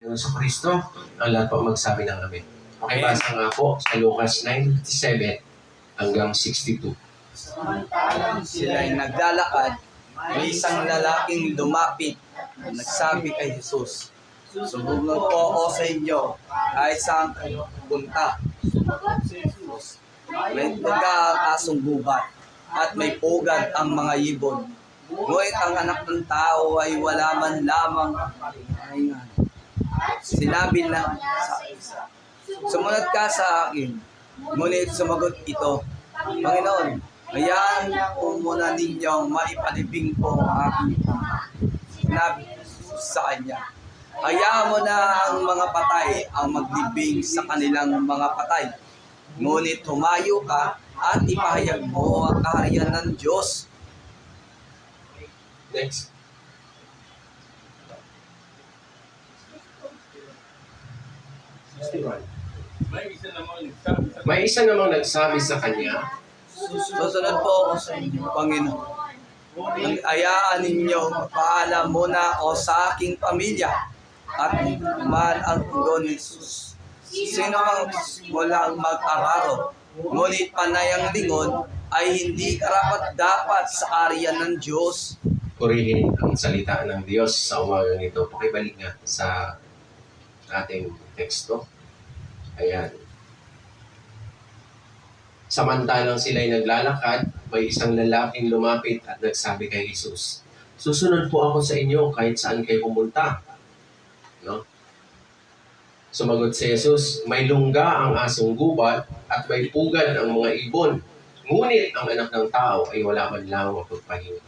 ng Kristo, ang lahat po magsabi ng amen. Pakibasa nga po sa Lucas 9:57 hanggang 62. Samantalang sila'y naglalakad, may isang lalaking lumapit at nagsabi kay Jesus, "Sumunod po ako sa inyo kahit saan kayo punta." Sumagot si Jesus, "May daga ang asong gubat at may pugad ang mga ibon. Ngunit ang anak ng tao ay wala man lamang kapahingahan." Sinabi na sa isa, "Sumunod ka sa akin." Ngunit sumagot ito, "Panginoon, hayaan po muna ninyong maipalibing ko ang aking ama." Sinabi sa kanya, "Hayaan mo na ang mga patay ang maglibing sa kanilang mga patay. Ngunit humayo ka at ipahayag mo ang kaharian ng Diyos." Next. May isa namang nagsabi sa kanya, Susunod po ako sa inyo, Panginoon. Hayaan ninyo paalam muna ako sa aking pamilya at man ang tugon ni Jesus. Sino mang walang mag-araro, ngunit panay ang lingon, ay hindi karapat-dapat sa kaharian ng Diyos. purihin ang salita ng Diyos sa umagang ito. Pakibalik nga sa ating teksto. Ayan. Samantalang sila'y naglalakad, may isang lalaking lumapit at nagsabi kay Jesus, "Susunod po ako sa inyo kahit saan kayo pumunta." No? Sumagot si Jesus, "May lungga ang asong gubat at may pugad ang mga ibon. Ngunit ang anak ng tao ay wala man lang mapagpahinga."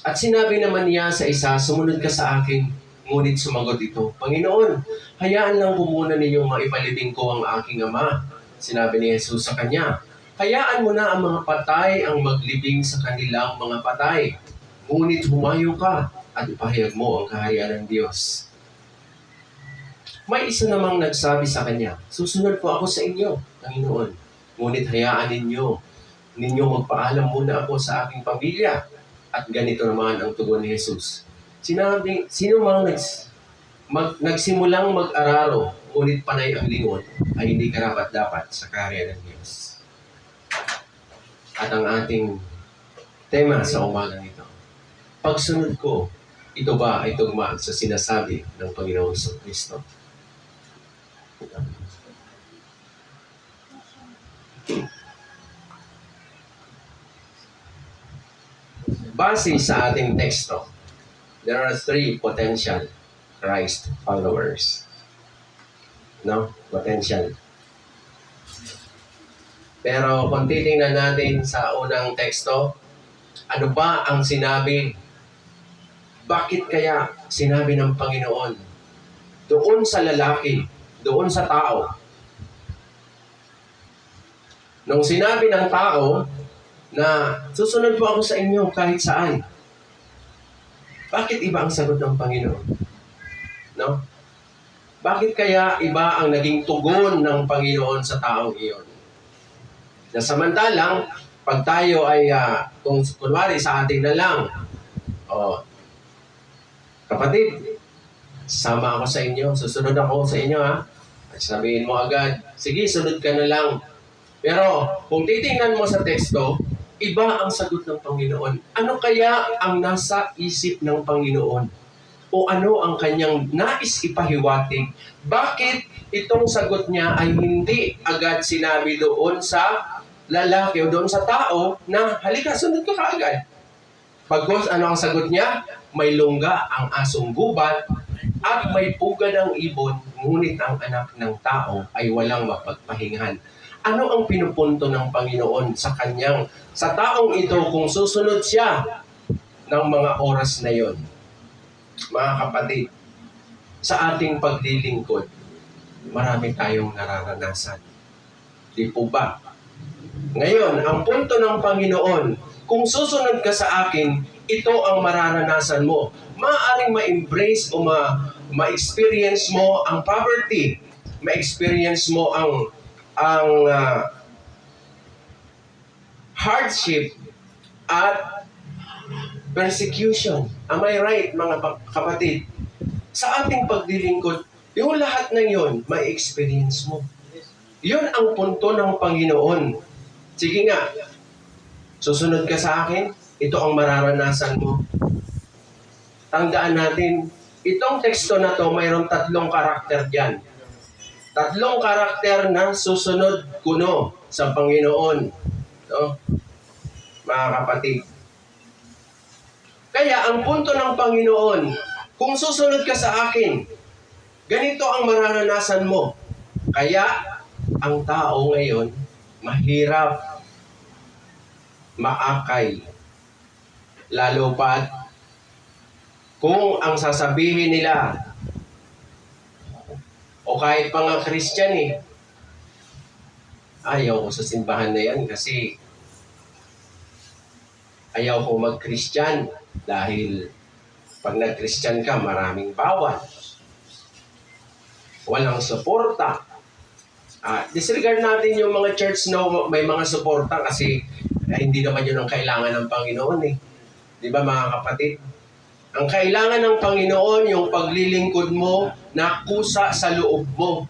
At sinabi naman niya sa isa, "Sumunod ka sa akin." Ngunit sumagot ito, "Panginoon, hayaan lang po muna ninyong maipalibing ko ang aking ama." Sinabi ni Jesus sa kanya, "Hayaan mo na ang mga patay ang maglibing sa kanilang mga patay. Ngunit humayo ka at ipahayag mo ang kaharian ng Diyos." May isa namang nagsabi sa kanya, "Susunod po ako sa inyo, Panginoon. Ngunit hayaan ninyo magpaalam muna ako sa aking pamilya." At ganito naman ang tugon ni Jesus. Sino mang nagsimulang mag-araro, ngunit panay ang lingon, ay hindi karapat-dapat sa kaharian ng Diyos. At ang ating tema sa umagang ito, pagsunod ko, ito ba ay tugma sa sinasabi ng Panginoong Kristo? Base sa ating teksto, there are 3 potential Christ followers. No? Potential. Pero kung titingnan natin sa unang teksto, ano ba ang sinabi? Bakit kaya sinabi ng Panginoon doon sa lalaki, doon sa tao? Nung sinabi ng tao na susunod po ako sa inyo kahit saan, bakit iba ang sagot ng Panginoon? No? Bakit kaya iba ang naging tugon ng Panginoon sa taong iyon? Na samantalang, pag tayo ay, kung kunwari sa atin na lang, "Kapatid, sama ako sa inyo, susunod ako sa inyo ha." At sabihin mo agad, "Sige, sunod ka na lang." Pero kung titingnan mo sa teksto, iba ang sagot ng Panginoon. Ano kaya ang nasa isip ng Panginoon? O ano ang kanyang nais ipahiwatig? Bakit itong sagot niya ay hindi agad sinabi doon sa lalaki o doon sa tao na, "Halika, sunod ka kaagad"? Pagkos ano ang sagot niya? May lungga ang asong gubat at may pugad ang ibon, ngunit ang anak ng tao ay walang mapagpahingahan. Ano ang pinupunto ng Panginoon sa taong ito kung susunod siya ng mga oras na yon? Mga kapatid, sa ating paglilingkod, marami tayong nararanasan. Di po ba? Ngayon, ang punto ng Panginoon, kung susunod ka sa akin, ito ang mararanasan mo. Maaaring ma-embrace o ma-experience mo ang poverty, ma-experience mo ang hardship at persecution. Am I right, mga kapatid? sa ating paglilingkod, yung lahat ng yon, may experience mo. Yun ang punto ng Panginoon. Sige nga, susunod ka sa akin, ito ang mararanasan mo. Tandaan natin, itong teksto na to, mayroong 3 karakter dyan. 3 karakter na susunod kuno sa Panginoon. No? Mga kapatid. Kaya ang punto ng Panginoon, kung susunod ka sa akin, ganito ang mararanasan mo. Kaya, ang tao ngayon, mahirap maakay. Lalo pat, kung ang sasabihin nila, o kahit pa nga Christian ayaw ko sa simbahan na yan kasi ayaw ko mag-Christian dahil pag nag-Christian ka, maraming bawal. Walang suporta. Disregard natin yung mga church na may mga suporta kasi hindi naman yun ang kailangan ng Panginoon Di ba mga kapatid? Ang kailangan ng Panginoon yung paglilingkod mo na kusa sa loob mo.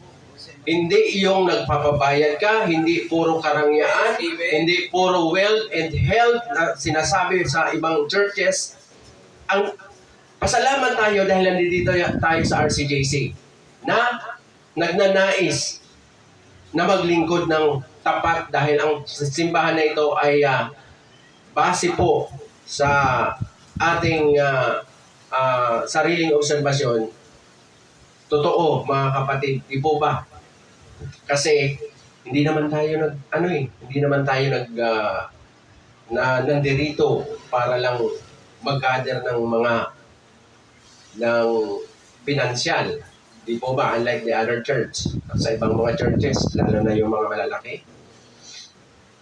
Hindi yung nagpapabayad ka, hindi puro karangyaan, hindi puro wealth and health na sinasabi sa ibang churches. Ang pasalamat tayo dahil nandito tayo sa RCJC na nagnanais na maglingkod ng tapat dahil ang simbahan na ito ay base po sa ating sariling obserbasyon. Totoo, mga kapatid, di po ba? Kasi hindi naman tayo hindi naman tayo nandirito para lang mag-gather ng pinansyal. Di po ba? Unlike the other church. Sa ibang mga churches, lalo na yung mga malalaki,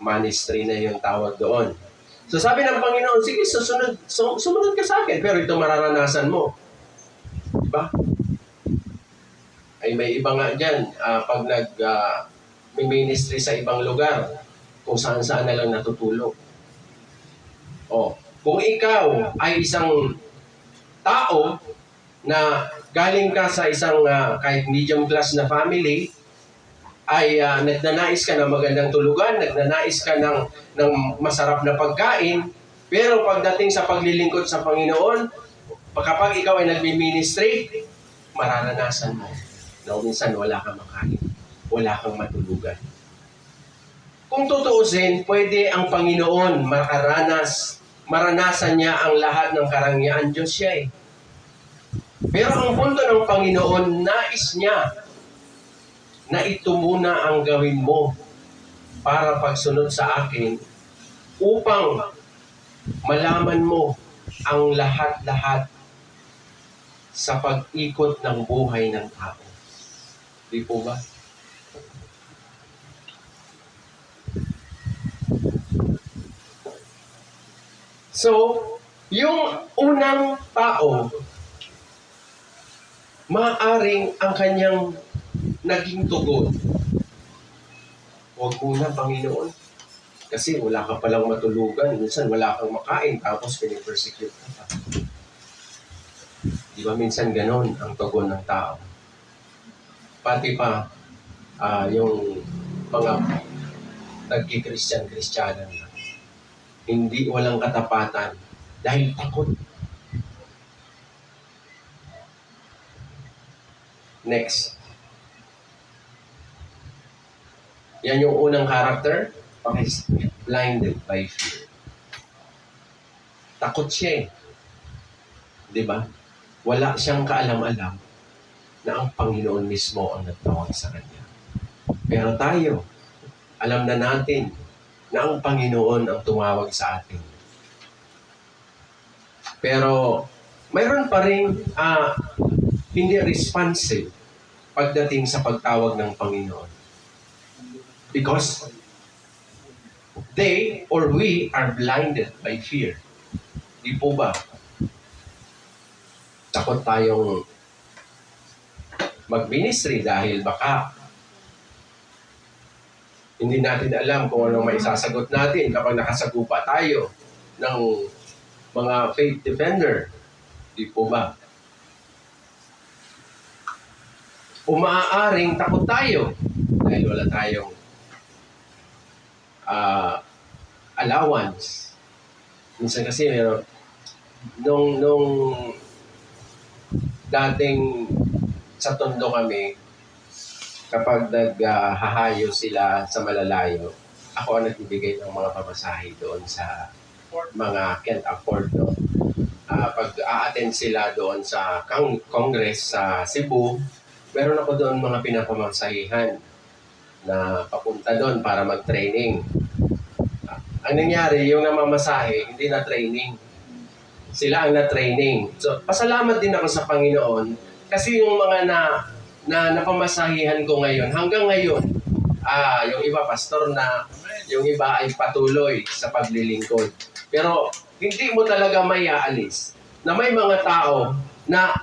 ministry na yung tawag doon. So sabi ng Panginoon, sige, sumunod ka sa akin, pero ito mararanasan mo. Diba? Ay may iba nga dyan, pag may ministry sa ibang lugar, kung saan-saan na lang natutulog. Kung ikaw ay isang tao na galing ka sa isang kahit medium class na family, ay nagnanais ka ng magandang tulugan, nagnanais ka ng masarap na pagkain, pero pagdating sa paglilingkod sa Panginoon, kapag ikaw ay nagmi-ministry, mararanasan mo na minsan wala kang makain, wala kang matulugan. Kung tutuusin, pwede ang Panginoon maranasan niya ang lahat ng karangyaan. Diyos siya Pero ang punto ng Panginoon, nais niya na ito muna ang gawin mo para pagsunod sa akin upang malaman mo ang lahat-lahat sa pag-ikot ng buhay ng tao. Di po ba? So, yung unang tao, maaaring ang kanyang naging tugon, huwag muna, Panginoon. Kasi wala ka palang matulugan. Minsan wala kang makain, tapos pinipersecute ka pa. Di ba minsan ganon ang tugon ng tao? Pati pa, yung mga nagki-Christian-Christianan na hindi walang katapatan dahil takot. Next. Yan yung unang character, blinded by fear. Takot siya Di ba? Wala siyang kaalam-alam na ang Panginoon mismo ang nagtawag sa kanya. Pero tayo, alam na natin na ang Panginoon ang tumawag sa atin. Pero mayroon pa rin hindi responsive pagdating sa pagtawag ng Panginoon. Because they or we are blinded by fear. Di po ba? Takot tayong mag-ministry dahil baka hindi natin alam kung anong maisasagot natin kapag nakasagupa tayo ng mga faith defender. Di po ba? O maaaring takot tayo dahil wala tayong allowance. Minsan kasi meron, nung dating sa Tondo kami, kapag naghahayo sila sa malalayo, ako ang nagbibigay ng mga pamasahe doon sa mga can't afford. No? Pag a-attend sila doon sa Congress sa Cebu, meron ako doon mga pinapamasahihan na papunta doon para mag-training. Ang nangyari, yung namamasahe, hindi na training. Sila ang na-training. So, pasalamat din ako sa Panginoon kasi yung mga na napamasahihan ko ngayon, hanggang ngayon, yung iba pastor na, yung iba ay patuloy sa paglilingkod. Pero hindi mo talaga maiaalis na may mga tao na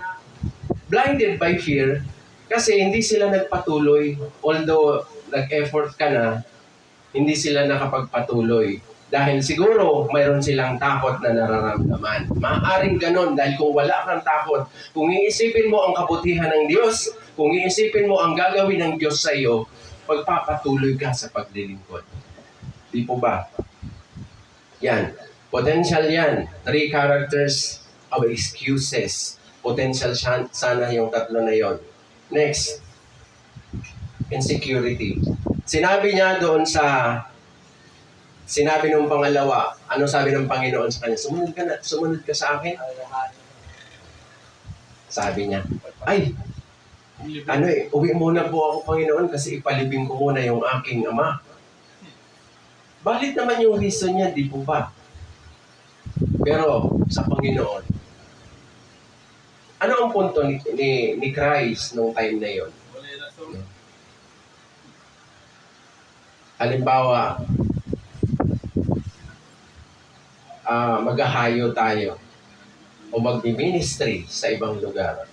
blinded by fear kasi hindi sila nagpatuloy. Although nag-effort ka na, hindi sila nakapagpatuloy. Dahil siguro mayroon silang takot na nararamdaman. Maaaring ganon dahil kung wala kang takot, kung iisipin mo ang kabutihan ng Diyos, kung iisipin mo ang gagawin ng Diyos sa iyo, pagpapatuloy ka sa paglilingkod. Di po ba? Yan. Potential yan. 3 characters of excuses. Potential sana yung tatlo na yon. Next. Insecurity. Sinabi niya doon sinabi ng pangalawa, ano sabi ng Panginoon sa kanya? Sumunod ka sa akin. Sabi niya, ay, uwi muna po ako, Panginoon, kasi ipalibing ko muna yung aking ama. Balit naman yung reason niya, di po ba? Pero sa Panginoon, ano ang punto ni Christ nung time na yon? Halimbawa, maghahayo tayo o magbi-ministry sa ibang lugar.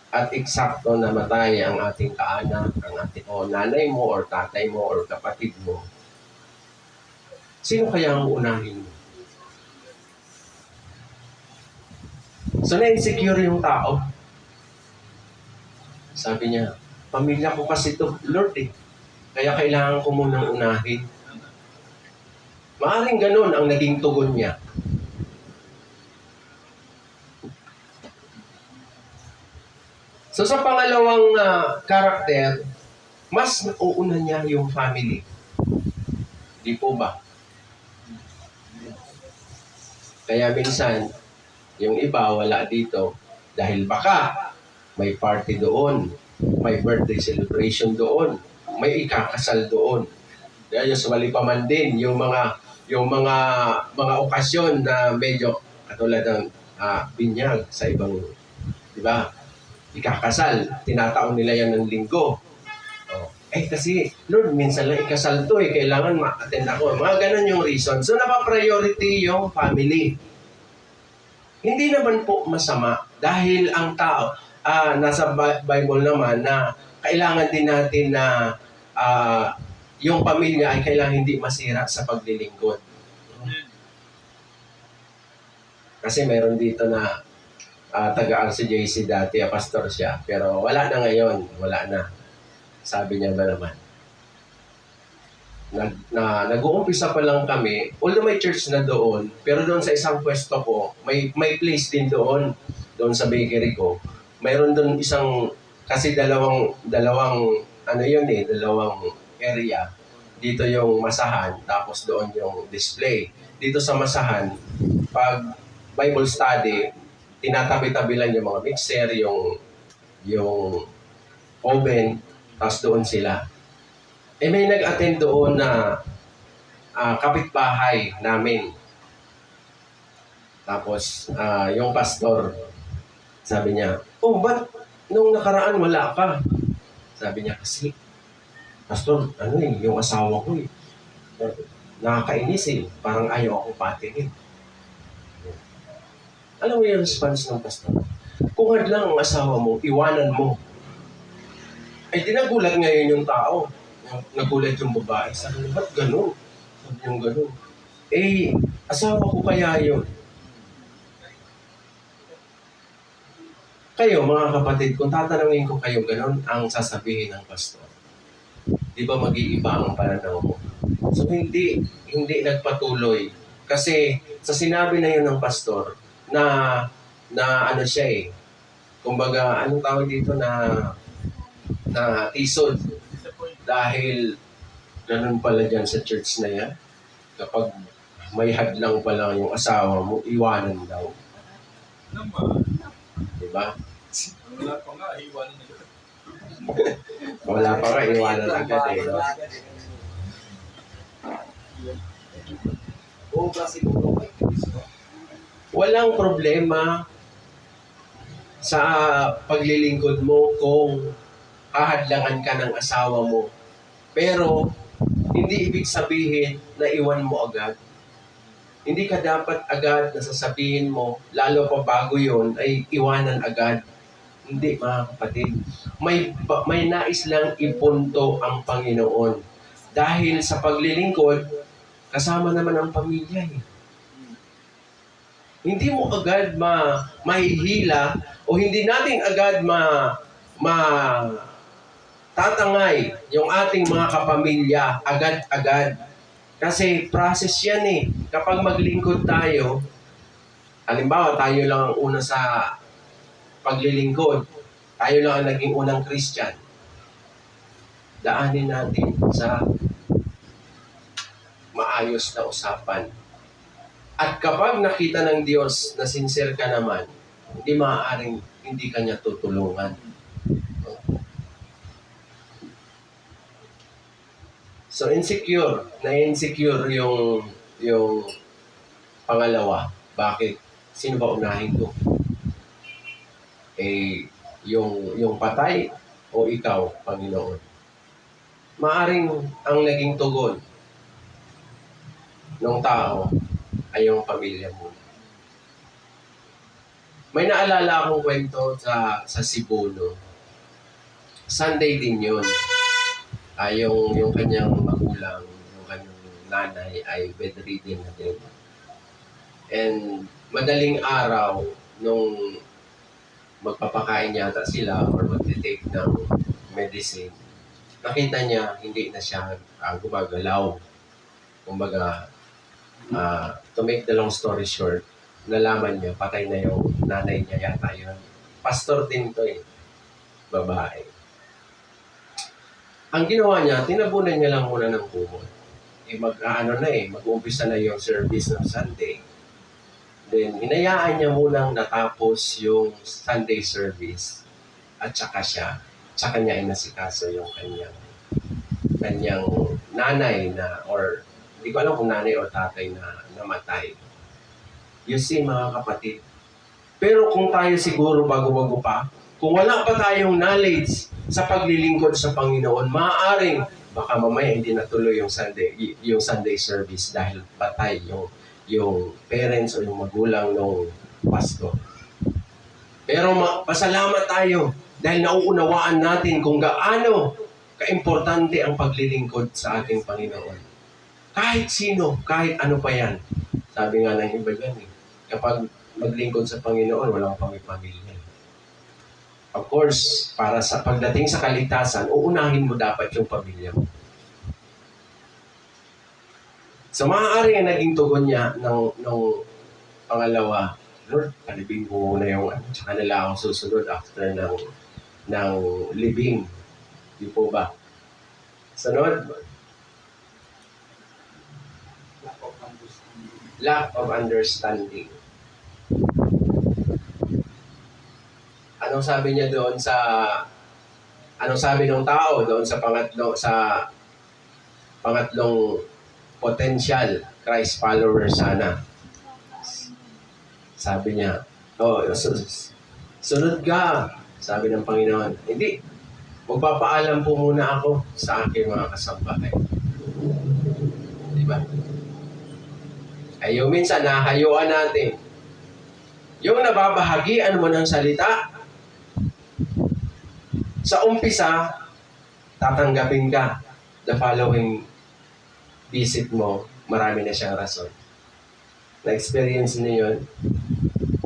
At eksakto namatay ang ating kaanak, o nanay mo, or tatay mo, or kapatid mo. Sino kaya ang unahin mo? So, na-insecure yung tao. Sabi niya, pamilya ko kasi ito, Lord eh. Kaya kailangan ko munang unahin. Maaring ganun ang naging tugon niya. So sa pangalawang karakter, mas nauuna niya yung family. Di po ba? Kaya minsan, yung iba wala dito dahil baka may party doon, may birthday celebration doon, may ikakasal doon. Kaya sumali pa man din yung mga okasyon na medyo katulad ng binyag sa ibang, di ba? Ikakasal, tinataon nila yan ng linggo. Kasi, Lord, minsan lang ikasal to kailangan ma-attend ako. Mga ganun yung reason. So, napa-priority yung family. Hindi naman po masama dahil ang tao, nasa Bible naman na kailangan din natin na yung pamilya ay kailangan hindi masira sa paglilingkod. Kasi meron dito na taga-RCJC dati, pastor siya. Pero wala na ngayon. Wala na. Sabi niya ba naman. Nag-uumpisa pa lang kami. Although may church na doon, pero doon sa isang pwesto ko, may place din doon sa bakery ko. Mayroon doon kasi dalawang dalawang area. Dito yung masahan, tapos doon yung display. Dito sa masahan, pag Bible study, tinatabi-tabi lang yung mga mixer, yung oven, tapos doon sila. May nag-attend doon na kapitbahay namin. Tapos, yung pastor, sabi niya, ba't nung nakaraan wala ka? Sabi niya, kasi, pastor, yung asawa ko nakakainis parang ayaw akong patingin. Alam mo yung response ng pastor? Kung hadlang ang asawa mo, iwanan mo. Dinagulat ngayon yung tao. Nagulat yung babae. Sabi niya, ba't gano'n? Sabi niya gano'n. Asawa ko kaya yun. Kayo, mga kapatid, kung tatanungin ko kayo ganun, ang sasabihin ng pastor, di ba mag-iiba ang pananaw mo? So, hindi nagpatuloy. Kasi sa sinabi na yun ng pastor, na ano siya eh, kumbaga, anong tawag dito na tisod. Dahil ganun pala dyan sa church na yan, kapag may hadlang pa lang yung asawa mo, iwanan daw. Naman. Diba? Wala pa nga, iwanan na yun. Wala pa nga, iwanan agad eh. No? Oo ba siguro kay Kristo? Walang problema sa paglilingkod mo kung kahadlangan ka ng asawa mo. Pero, hindi ibig sabihin na iwan mo agad. Hindi ka dapat agad na sasabihin mo, lalo pa bago yon ay iwanan agad. Hindi, mga kapatid. May nais lang ipunto ang Panginoon. Dahil sa paglilingkod, kasama naman ang pamilya eh. Hindi mo agad mahihila o hindi natin agad tatangay yung ating mga kapamilya agad-agad. Kasi process yan eh. Kapag maglingkod tayo, halimbawa tayo lang ang una sa paglilingkod, tayo lang ang naging unang Christian, daanin natin sa maayos na usapan. At kapag nakita ng Diyos na sincere ka naman, hindi maaaring hindi ka niya tutulungan. So na-insecure yung pangalawa. Bakit? Sino ba unahin ko? Yung patay o ikaw, Panginoon? Maaring ang naging tugon ng tao ay yung pamilya mo. May naalala akong kwento sa Cebu, no? Sunday din yun. Yung kanyang magulang, yung kanyang nanay ay bedridden na din. And madaling araw, nung magpapakain yata sila or magtitake ng medicine, nakita niya hindi na siya gumagalaw. Kumbaga, to make the long story short, nalaman niya, patay na yung nanay niya yata yun. Pastor din to eh, babae. Ang ginawa niya, tinabunan niya lang muna ng kumot. Mag-uumpisa na yung service ng Sunday. Then, hinayaan niya munang natapos yung Sunday service. At tsaka niya inasikaso yung kanyang nanay na, or hindi ko alam kung nanay o tatay na namatay. You see, mga kapatid. Pero kung tayo siguro bago-bago pa, kung wala pa tayong knowledge sa paglilingkod sa Panginoon, maaaring baka mamaya hindi natuloy yung Sunday service dahil patay yung parents o yung magulang ng pastor. Pero pasalamat tayo dahil nauunawaan natin kung gaano kaimportante ang paglilingkod sa ating Panginoon. Kahit sino, kahit ano pa yan. Sabi nga ng iba yan eh, kapag maglingkod sa Panginoon, walang pamilya. Of course, para sa pagdating sa kaligtasan, uunahin mo dapat yung pamilya mo. So, maaari ang naging tugon niya ng pangalawa, Lord, alibing mo muna yung tsaka nila ako susunod after ng libing. Di po ba? Sunod, lack of understanding. Anong sabi niya doon anong sabi ng tao doon sa pangatlong potential Christ follower sana? Sabi niya, sunod ka, sabi ng Panginoon. Hindi, magpapaalam po muna ako sa aking mga kasambahay. Diba? Ay yung minsan, nahayuan natin. Yung nababahagian mo ng salita, sa umpisa, tatanggapin ka. The following visit mo, marami na siyang rason. Na-experience niyo yun,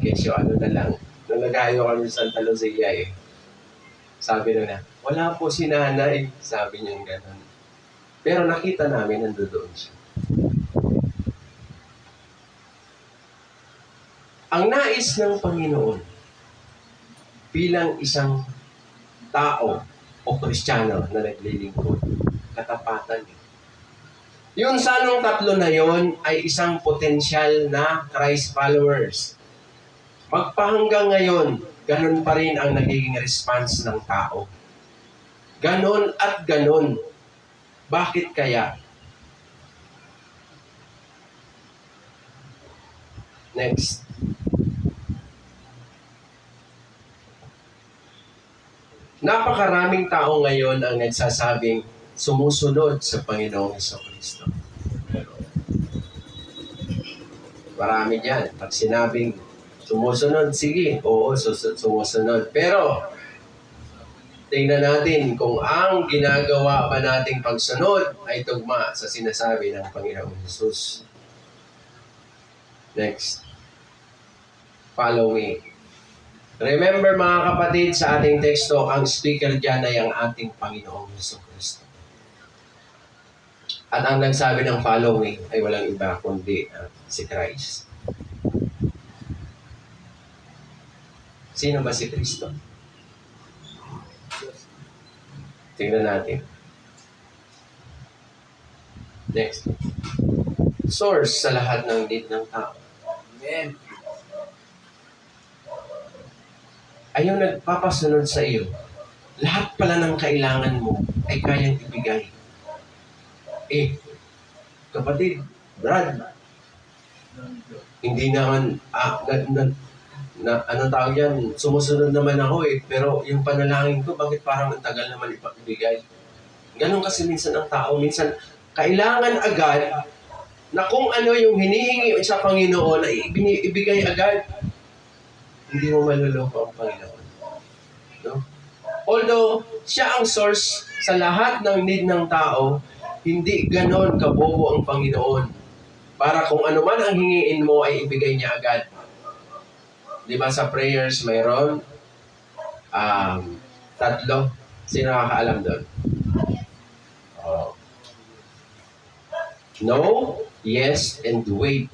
kesyo ano na lang, Nung nag-ayo kami sa Santa Lucia sabi na wala po si nanay. Sabi niya gano'n. Pero nakita namin nandoon siya. Ang nais ng Panginoon bilang isang tao o Kristiyano na naglilingkod, katapatan. Yung sanong tatlo na yon ay isang potensyal na Christ followers. Magpahanggang ngayon, ganun pa rin ang nagiging response ng tao. Ganon at ganon. Bakit kaya? Next. Napakaraming tao ngayon ang nagsasabing sumusunod sa Panginoong Jesucristo. Marami dyan. Pag sinabing sumusunod, sige, oo, sumusunod. Pero, tingnan natin kung ang ginagawa ba nating pagsunod ay tugma sa sinasabi ng Panginoong Jesus. Next. Follow me. Remember mga kapatid, sa ating teksto, ang speaker dyan ay ang ating Panginoong Jesucristo. At ang nagsabi ng follow me ay walang iba kundi si Christ. Sino ba si Kristo? Tingnan natin. Next. Source sa lahat ng need ng tao. Amen. Ay yung nagpapasunod sa iyo. Lahat pala ng kailangan mo ay kayang ibigay. Kapatid, Brad, hindi naman, ano tawag yan, sumusunod naman ako pero yung panalangin ko, bakit parang ang tagal naman ipag-ibigay? Ganon kasi minsan ang tao, minsan kailangan agad na kung ano yung hinihingi sa Panginoon ay ibigay agad. Hindi mo maluloko ang Panginoon. No? Although, siya ang source sa lahat ng need ng tao, hindi ganon kabobo ang Panginoon. Para kung ano man ang hingiin mo ay ibigay niya agad. Di ba sa prayers mayroon? Tatlo. Sino nakakaalam doon? Oh. No, yes, and wait.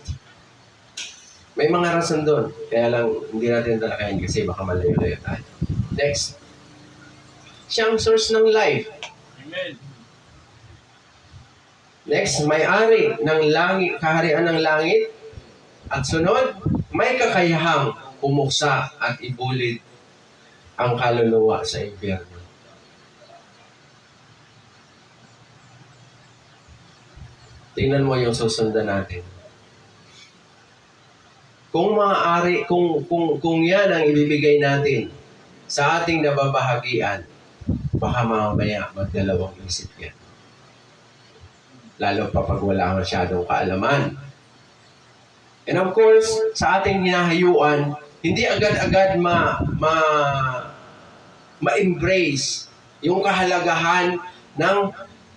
May mga rason doon. Kaya lang, hindi natin talakayan kasi baka malayo-layo tayo. Next. Siya ang source ng life. Amen. Next, may-ari ng langit, kaharian ng langit. At sunod, may kakayahang umuksa at ibulit ang kaluluwa sa impyerno. Tingnan mo yung susundan natin. Kung maaari, kung yan ang ibibigay natin sa ating nababahagian, baka mamaya magdalawang isip yan. Lalo pa pag wala masyadong kaalaman. And of course, sa ating hinahayuan, hindi agad-agad ma-embrace yung kahalagahan ng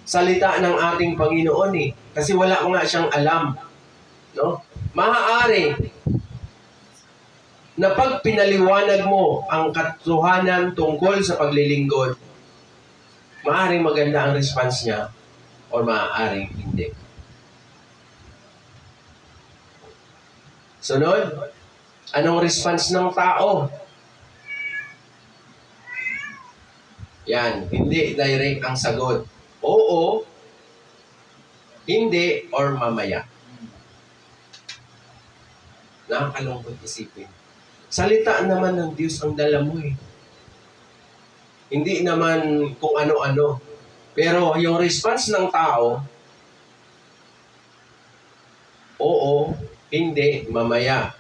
salita ng ating Panginoon Kasi wala nga siyang alam. No? Maaari na pag pinaliwanag mo ang katotohanan tungkol sa paglilingkod, maaaring maganda ang response niya o maaaring hindi. Sunod, anong response ng tao? Yan, hindi direct ang sagot. Oo, hindi, or mamaya. Nakakalungkot isipin. Salita naman ng Diyos ang dala mo Hindi naman kung ano-ano. Pero yung response ng tao, oo, hindi, mamaya.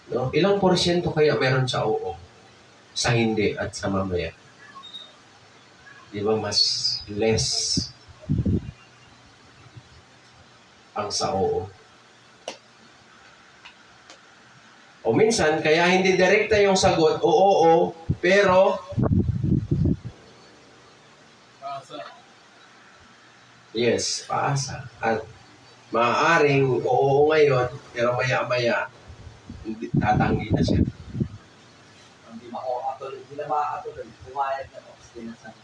No? Ilang porsyento kaya meron sa oo, sa hindi at sa mamaya? Di ba mas less ang sa oo? O minsan, kaya hindi direkta yung sagot, oo, pero Pasa. yes, paasa. At maaaring oo ngayon, pero maya-maya, tatanggi na siya. Hindi makakatuloy. Hindi na makakatuloy. Pumayag na po. Sinasabi.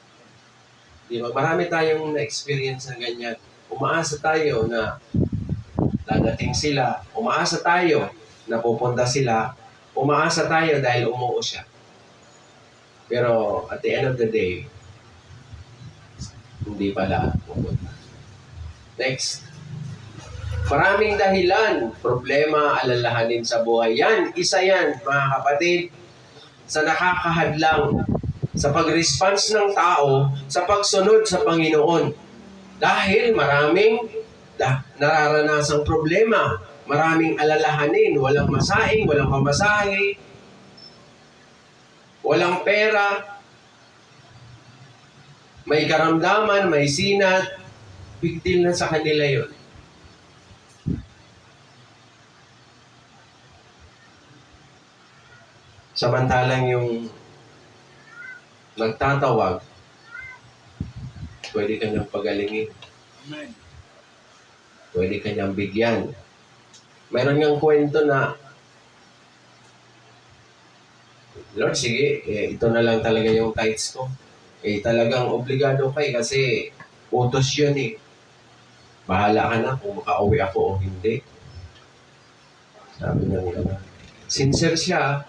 Di ba? Marami tayong na-experience na ganyan. Umaasa tayo na dadating sila. Umaasa tayo na pupunta sila. Umaasa tayo dahil umuo siya. Pero at the end of the day, hindi pala pupunta. Next. Maraming dahilan, problema, alalahanin sa buhay. Yan, isa yan, mga kapatid, sa nakakahadlang sa pag-response ng tao sa pagsunod sa Panginoon. Dahil maraming nararanasang problema, maraming alalahanin, walang masaing, walang pamasahe, walang pera, may karamdaman, may sinat, big deal na sa kanila yon. Samantalang yung nagtatawag, pwede kanyang pagalingin. Amen. Pwede kanyang bigyan. Mayroon niyang kwento na, Lord, sige, ito na lang talaga yung tithes ko. Talagang obligado kay kasi utos yun eh. Bahala ka na kung makauwi ako o hindi. Sabi niya gano'n. Sincere siya.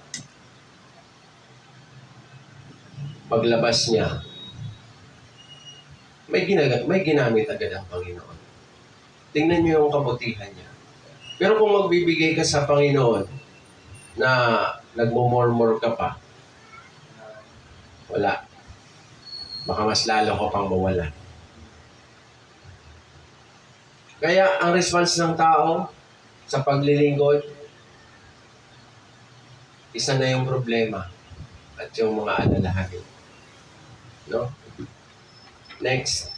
Paglabas niya, may ginamit agad ang Panginoon. Tingnan niyo yung kabutihan niya. Pero kung magbibigay ka sa Panginoon na nagmumurmur ka pa, wala. Baka mas lalo ko pang mawalan. Kaya ang response ng tao sa paglilingkod, isa na yung problema at yung mga alalahanin. No? Next.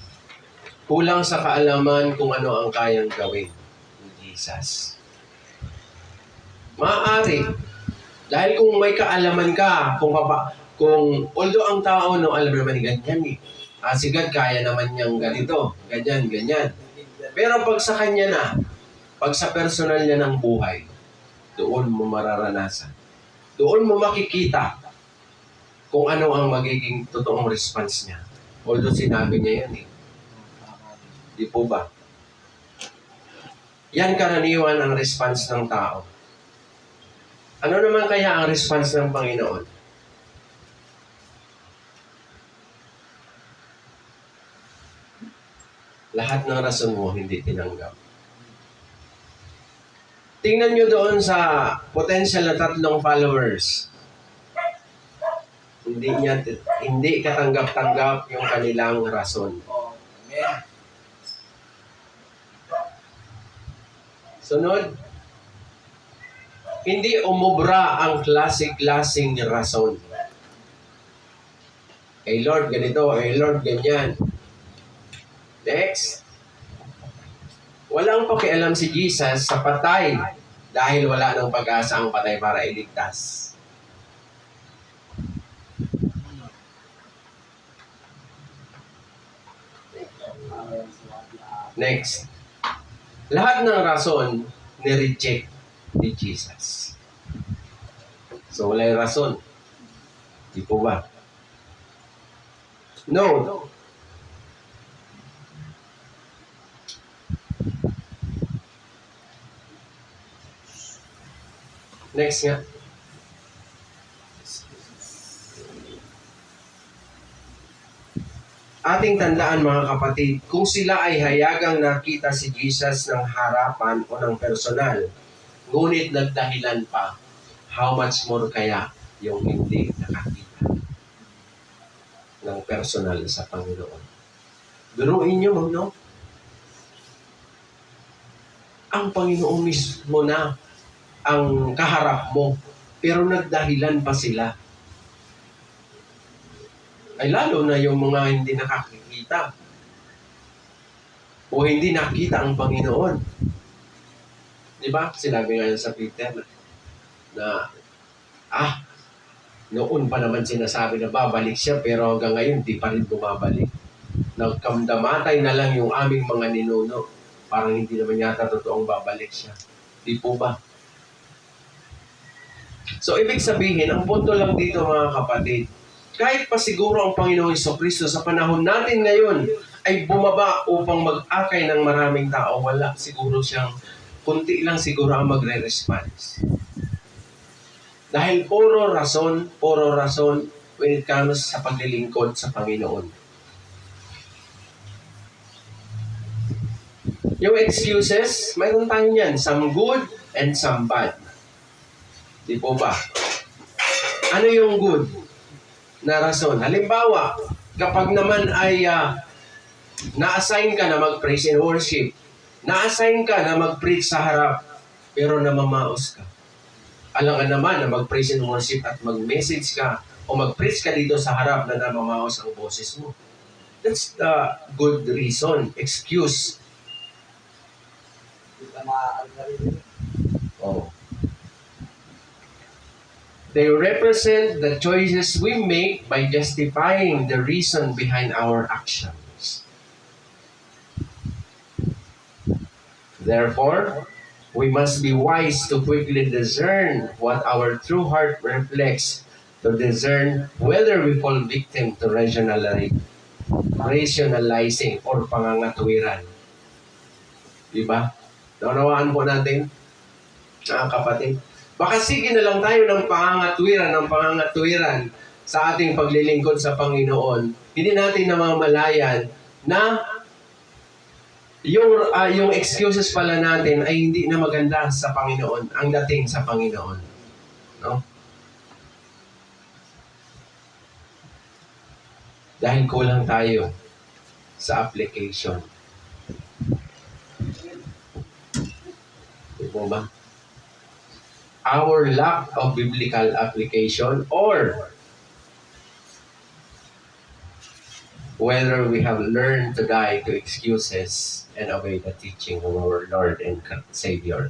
Kulang sa kaalaman kung ano ang kayang gawin ni Jesus. Maaari. Dahil kung may kaalaman ka, kung although ang tao no, alam naman ganyan eh. Si God kaya naman niyang ganito, ganyan, ganyan. Pero pag sa kanya na, pag sa personal niya ng buhay, doon mo mararanasan. Doon mo makikita kung ano ang magiging totoong response niya. Although sinabi niya yan eh. Di po ba? Yan karaniwan ang response ng tao. Ano naman kaya ang response ng Panginoon? Lahat ng rason mo hindi tinanggap. Tingnan nyo doon sa potential na 3 followers. Hindi katanggap-tanggap yung kanilang rason. Amen. Sunod, hindi umubra ang klaseng rason. Lord, ganito. Lord, ganyan. Next. Walang pakialam si Jesus sa patay dahil wala ng pag-asa ang patay para iligtas. Next. Lahat ng rason ni-reject ni Jesus. So, wala yung rason. Di po ba? No. Next nga. Ating tandaan mga kapatid, kung sila ay hayagang nakita si Jesus ng harapan o ng personal, ngunit nagdahilan pa, how much more kaya yung hindi nakakita ng personal sa Panginoon? Biruin nyo, no? Ang Panginoon mismo na ang kaharap mo, pero nagdahilan pa sila. Ay lalo na yung mga hindi nakakikita o hindi nakita ang Panginoon. Di ba? Sinabi nga yan sa Peter na noon pa naman sinasabi na babalik siya pero hanggang ngayon di pa rin bumabalik. Nagkamdamatay na lang yung aming mga ninuno. Parang hindi naman yata totoong babalik siya. Di po ba? So, ibig sabihin, ang punto lang dito mga kapatid, kahit pa siguro ang Panginoong Jesucristo sa panahon natin ngayon ay bumaba upang mag-akay ng maraming tao, wala siguro siyang, kunti lang siguro ang magre-response. Dahil puro rason when it comes sa paglilingkod sa Panginoon. Yung excuses, mayroon tayo yan, some good and some bad. Di po ba? Ano yung good na rason? Halimbawa, kapag naman ay na-assign ka na mag-praise and worship, na-assign ka na mag-preach sa harap, pero namamaos ka. Alangan naman na mag-praise and worship at mag-message ka o mag-preach ka dito sa harap na namamaos ang boses mo. That's the good reason, excuse. Oh. They represent the choices we make by justifying the reason behind our actions. Therefore, we must be wise to quickly discern what our true heart reflects, to discern whether we fall victim to rationalizing or pangangatwiran. Diba? Naunawaan po natin, mga kapatid. Baka sige na lang tayo ng pangangatwiran sa ating paglilingkod sa Panginoon. Hindi natin namamalayan na yung excuses pala natin ay hindi na maganda sa Panginoon, ang dating sa Panginoon. No? Dahil kulang tayo sa application. Di po ba? Our lack of biblical application or whether we have learned to die to excuses and obey the teaching of our Lord and Savior.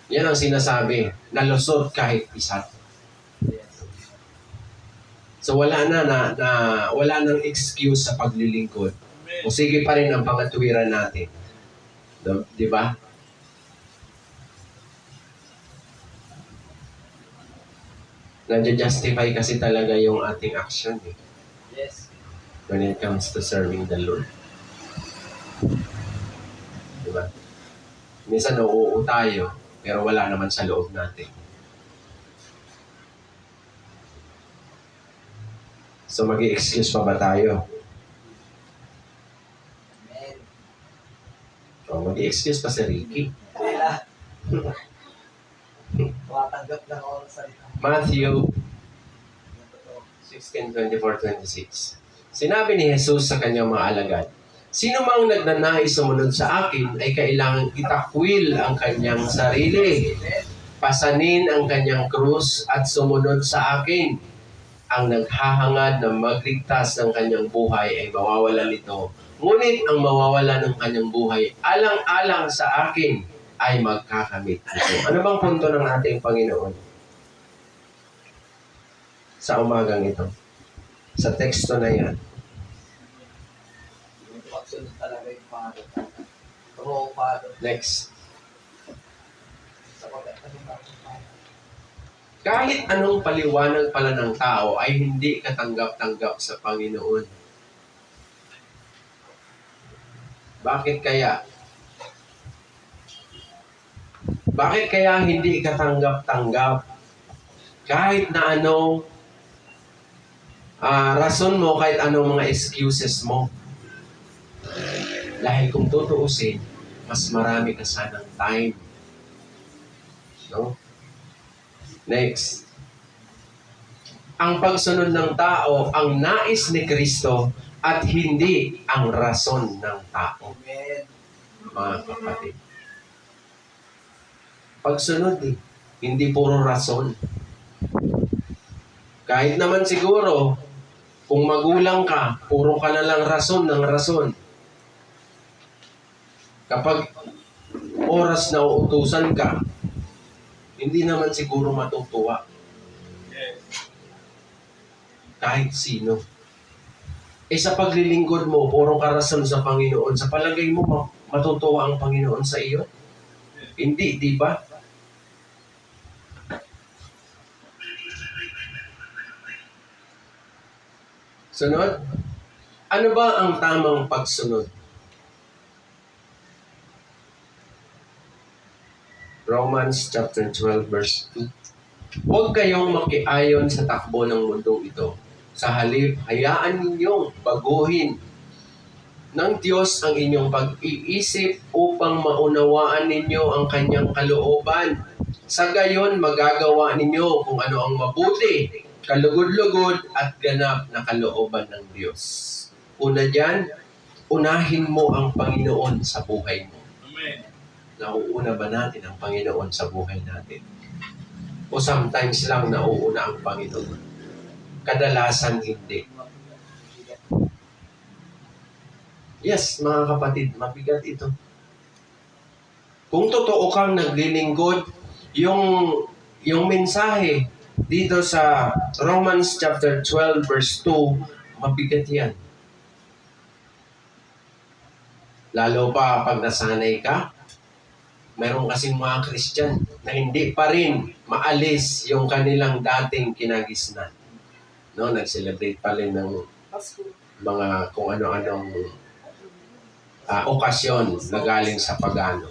Yan ang sinasabi, nalusot kahit isa. So wala wala nang excuse sa paglilingkod. O sige pa rin ang pangatwiran natin. Di ba? Nadja-justify kasi talaga yung ating action eh. Yes. When it comes to serving the Lord. Diba? Minsan nauuo tayo, pero wala naman sa loob natin. So mag-i-excuse pa ba tayo? Amen. O mag-i-excuse pa si Ricky. Kaya, makatanggap ng oras sa ito. Matthew 16:24-26. Sinabi ni Jesus sa kanyang mga alagad, "Sino mang nagnanais sumunod sa akin ay kailangang itakwil ang kanyang sarili, pasanin ang kanyang krus at sumunod sa akin. Ang naghahangad na magligtas ng kanyang buhay ay mawawalan nito. Ngunit ang mawawala ng kanyang buhay alang-alang sa akin ay magkakamit nito." Ano bang punto ng ating Panginoon sa umagang ito? Sa teksto na yan. Yung pagsunod talaga yung Father. True Father. Next. Sa pagkatanong ng Father. Kahit anong paliwanag pala ng tao ay hindi katanggap-tanggap sa Panginoon. Bakit kaya? Bakit kaya hindi katanggap-tanggap? Kahit na anong rason mo, kahit anong mga excuses mo. Dahil kung tutuusin, mas marami ka sanang time. No? Next. Ang pagsunod ng tao ang nais ni Kristo at hindi ang rason ng tao. Amen. Mga kapatid. Pagsunod hindi puro rason. Kahit naman siguro, kung magulang ka, puro ka na lang rason ng rason. Kapag oras na uutusan ka, hindi naman siguro matutuwa. Yes. Kahit sino. Sa paglilingkod mo, puro ka rason sa Panginoon. Sa palagay mo, matutuwa ang Panginoon sa iyo? Hindi, di ba? Sunod, ano ba ang tamang pagsunod? Romans chapter 12 verse 2. Huwag kayong makiayon sa takbo ng mundong ito. Sa halip, hayaan ninyong baguhin ng Diyos ang inyong pag-iisip upang maunawaan ninyo ang kanyang kalooban. Sa gayon, magagawa ninyo kung ano ang mabuti, kalugod-lugod at ganap na kalooban ng Diyos. Una dyan, unahin mo ang Panginoon sa buhay mo. Amen. Nauuna ba natin ang Panginoon sa buhay natin? O sometimes lang nauuna ang Panginoon? Kadalasan hindi. Yes, mga kapatid, mabigat ito. Kung totoo kang naglilingkod, yung mensahe dito sa Romans chapter 12 verse 2, mabigat yan. Lalo pa pag nasanay ka, mayroon kasing mga Christian na hindi pa rin maalis yung kanilang dating kinagisnan. No, nag-celebrate pa rin ng mga kung ano-anong okasyon na galing sa pagano.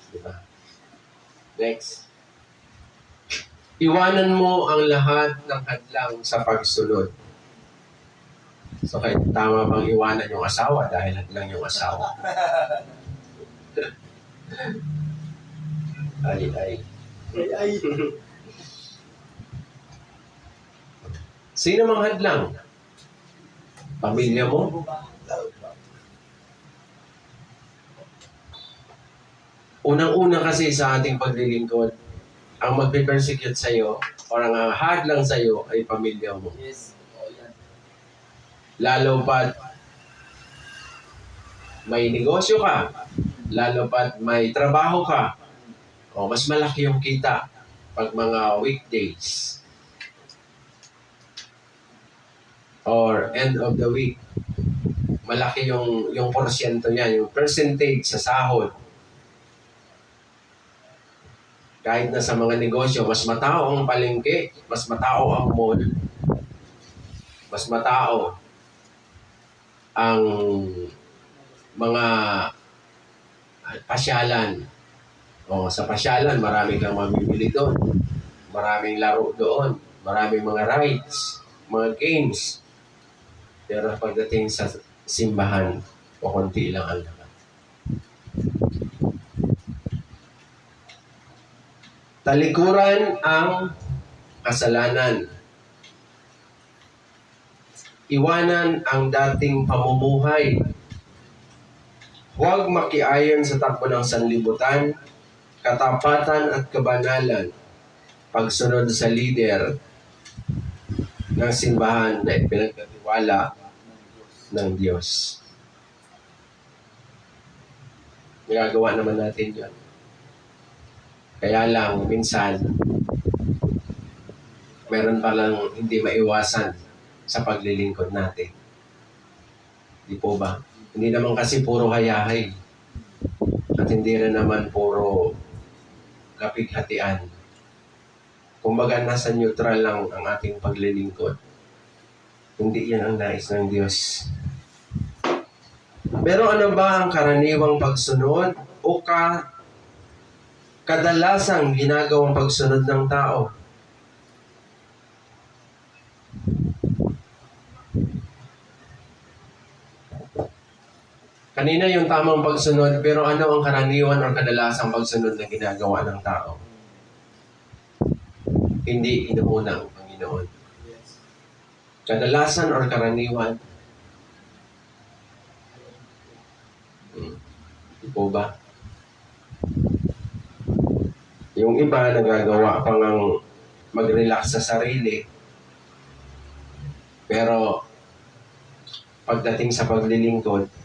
Diba? Next. Iwanan mo ang lahat ng hadlang sa pagsunod. So, kahit tama bang iwanan yung asawa dahil hadlang yung asawa? Ay. Sino mang hadlang? Pamilya mo? Unang-una kasi sa ating paglilingkod, ang magpe-persecute sa'yo o ang hadlang sa'yo ay pamilya mo. Yes. Lalo pat may negosyo ka, lalo pat may trabaho ka, o mas malaki yung kita pag mga weekdays or end of the week. Malaki yung porsyento niya, yung percentage sa sahod. Kahit na sa mga negosyo, mas matao ang palengke, mas matao ang mall, mas matao ang mga pasyalan. O, sa pasyalan, marami kang mamimili doon. Maraming laro doon. Maraming mga rides, mga games. Pero pagdating sa simbahan, o konti lang ang laman. Talikuran ang kasalanan. Iwanan ang dating pamumuhay. Huwag makiayon sa takbo ng sanlibutan, katapatan at kabanalan. Pagsunod sa lider ng simbahan na ipinagkatiwala ng Diyos. Nagagawa naman natin yan. Kaya lang, minsan, meron palang hindi maiwasan sa paglilingkod natin. Di po ba? Hindi naman kasi puro hayahay. At hindi rin naman puro kapighatian. Kumbaga, nasa neutral lang ang ating paglilingkod. Hindi yan ang nais ng Diyos. Pero ano ba ang karaniwang pagsunod o kadalasang ginagawang pagsunod ng tao? Kanina yung tamang pagsunod, pero ano ang karaniwan o kadalasang pagsunod na ginagawa ng tao? Hindi inuuna ang Panginoon. Kadalasan or karaniwan? Di po ba? Yung iba nagagawa pang mag-relax sa sarili. Pero pagdating sa paglilingkod,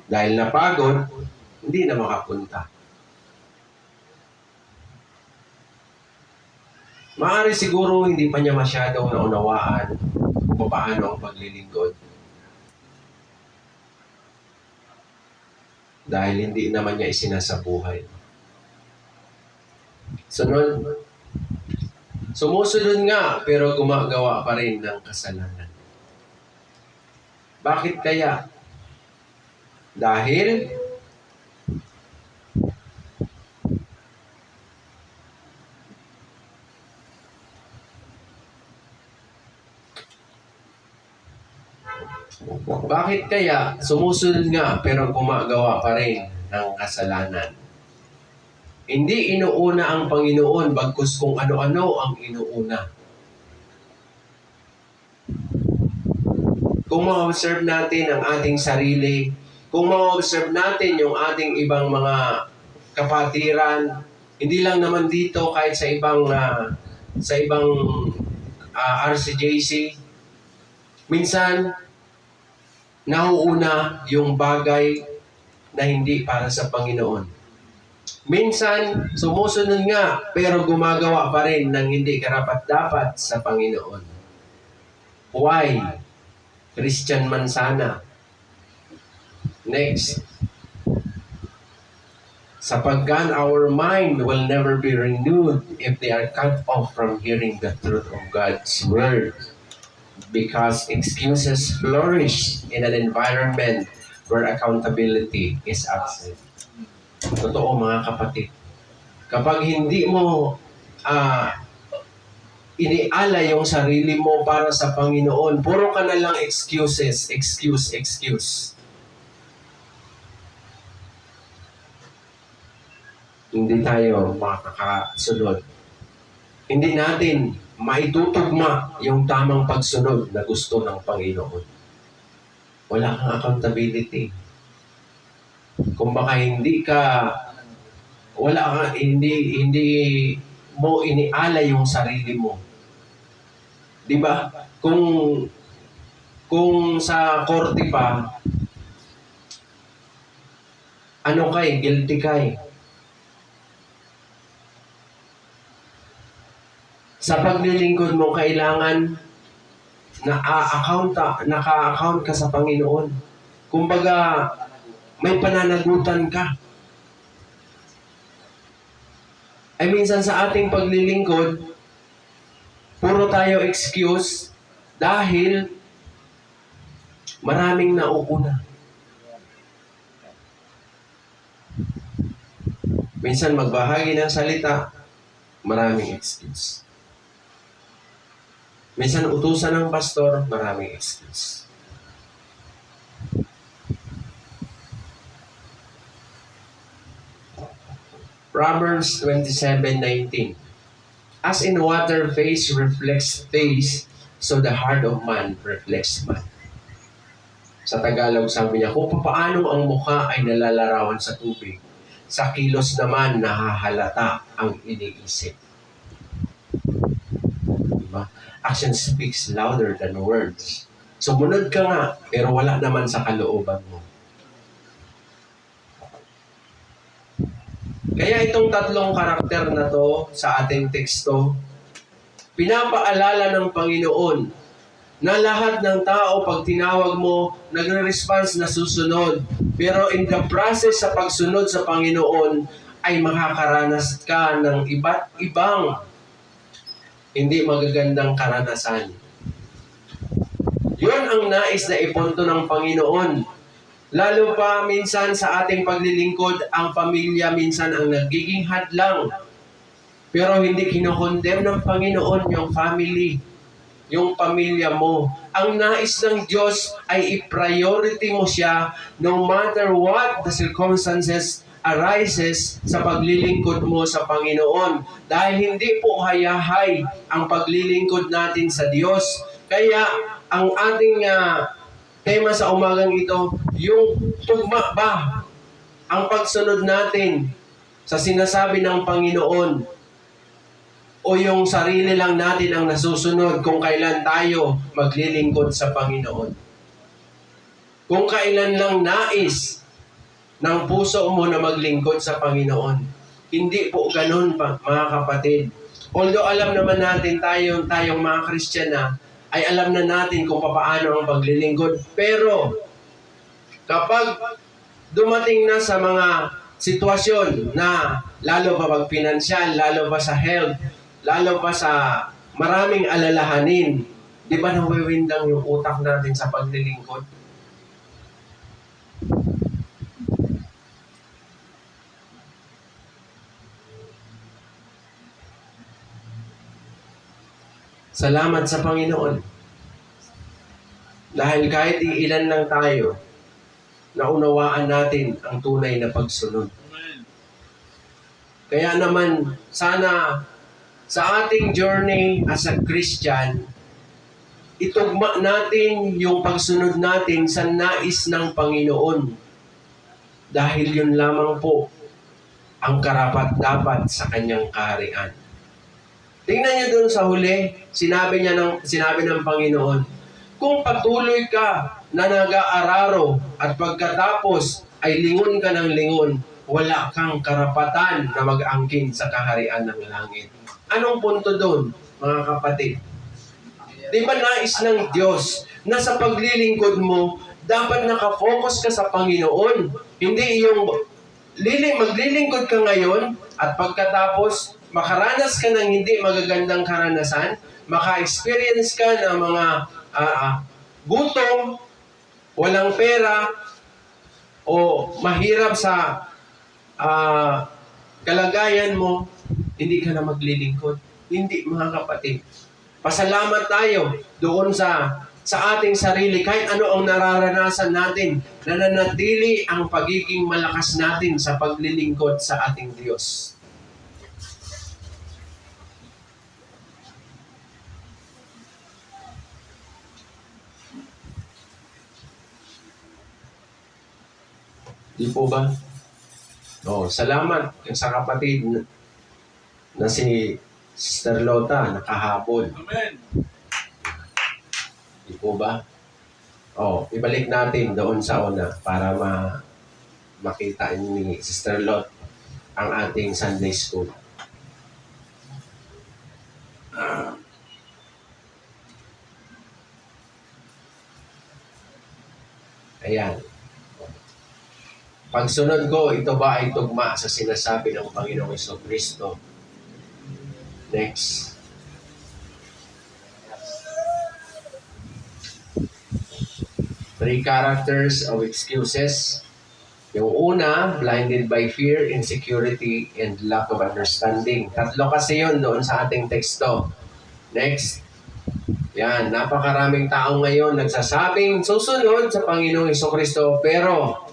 dahil napagod, hindi na makapunta. Maaari siguro hindi pa niya masyadong naunawaan kung paano ang paglilingkod. Dahil hindi naman niya isinasabuhay. Sunod, Sumusunod nga, pero gumagawa pa rin ng kasalanan. Bakit kaya? Dahil bakit kaya sumusunod nga pero gumagawa pa rin ng kasalanan? Hindi inuuna ang Panginoon bagkus kung ano-ano ang inuuna. Kung ma-observe natin ang ating sarili, kung ma-observe natin yung ating ibang mga kapatiran, hindi lang naman dito kahit sa ibang RCJC, minsan nauuna yung bagay na hindi para sa Panginoon. Minsan, sumusunod nga, pero gumagawa pa rin ng hindi karapat-dapat sa Panginoon. Why? Christian man sana. Next. Sapagkat our mind will never be renewed if they are cut off from hearing the truth of God's Word. Because excuses flourish in an environment where accountability is absent. Totoo mga kapatid. Kapag hindi mo iniala yung sarili mo para sa Panginoon, puro ka na lang excuses, excuse. Hindi tayo makakasunod. Hindi natin maitutugma yung tamang pagsunod na gusto ng Panginoon. Wala kang accountability. Kung baka hindi mo iniala yung sarili mo. 'Di ba? Kung sa korte pa, guilty ka eh. Sa paglilingkod mo, kailangan naka-account ka sa Panginoon. Kumbaga, may pananagutan ka. Ay minsan sa ating paglilingkod, puro tayo excuse dahil maraming nauuna. Minsan magbahagi ng salita, maraming excuse. Minsan utusan ng pastor, maraming excuse. Proverbs 27:19. As in water face reflects face, so the heart of man reflects man. Sa Tagalog sabi niya, kung paano ang mukha ay nalalarawan sa tubig, sa kilos naman nahahalata ang iniisip. Diba? Action speaks louder than words. Sumunod ka nga, pero wala naman sa kalooban mo. Kaya itong tatlong karakter na to sa ating teksto, pinapaalala ng Panginoon na lahat ng tao pag tinawag mo, nagre-response na susunod. Pero in the process sa pagsunod sa Panginoon, ay makakaranas ka ng iba't ibang hindi magagandang karanasan. Yun ang nais na ipunto ng Panginoon. Lalo pa minsan sa ating paglilingkod, ang pamilya minsan ang nagiging hadlang. Pero hindi kinokondem ng Panginoon yung family, yung pamilya mo. Ang nais ng Diyos ay i-priority mo siya no matter what the circumstances arises sa paglilingkod mo sa Panginoon. Dahil hindi po hayahay ang paglilingkod natin sa Diyos. Kaya ang ating tema sa umagang ito, yung tugma ba ang pagsunod natin sa sinasabi ng Panginoon o yung sarili lang natin ang nasusunod kung kailan tayo maglilingkod sa Panginoon. Kung kailan lang nais ng puso mo na maglingkod sa Panginoon. Hindi po ganun pa, mga kapatid. Although alam naman natin tayong mga Kristiyana, ay alam na natin kung paano ang paglilingkod. Pero, kapag dumating na sa mga sitwasyon na lalo pa pag pinansyal, lalo pa sa health, lalo pa sa maraming alalahanin, di ba nawiwindang yung utak natin sa paglilingkod? Salamat sa Panginoon. Dahil kahit iilan lang tayo, naunawaan natin ang tunay na pagsunod. Amen. Kaya naman, sana sa ating journey as a Christian, itugma natin yung pagsunod natin sa nais ng Panginoon. Dahil yun lamang po ang karapat-dapat sa kanyang kaharian. Tingnan niyo doon sa huli, sinabi ng Panginoon, kung patuloy ka na nag-aararo at pagkatapos ay lingon ka ng lingon, wala kang karapatan na mag-angkin sa kaharian ng langit. Anong punto doon, mga kapatid? Di ba nais ng Diyos na sa paglilingkod mo, dapat nakafocus ka sa Panginoon. Hindi yung maglilingkod ka ngayon at pagkatapos makaranas ka ng hindi magagandang karanasan, maka-experience ka ng mga gutom, walang pera, o mahirap sa kalagayan mo, hindi ka na maglilingkod. Hindi, mga kapatid. Pasalamat tayo doon sa ating sarili, kahit ano ang nararanasan natin, nananatili ang pagiging malakas natin sa paglilingkod sa ating Diyos. Di po ba? Salamat sa kapatid na si Sister Lota, nakahabol. Amen. Di po ba? Ibalik natin doon sa una para makita ni Sister Lot ang ating Sunday School. Ayan. Pagsunod ko, ito ba ay tugma sa sinasabi ng Panginoong Jesucristo? Next. Three characters of excuses. Yung una, blinded by fear, insecurity, and lack of understanding. Tatlo kasi yun doon sa ating teksto. Next. Yan, napakaraming tao ngayon nagsasabing susunod sa Panginoong Jesucristo, pero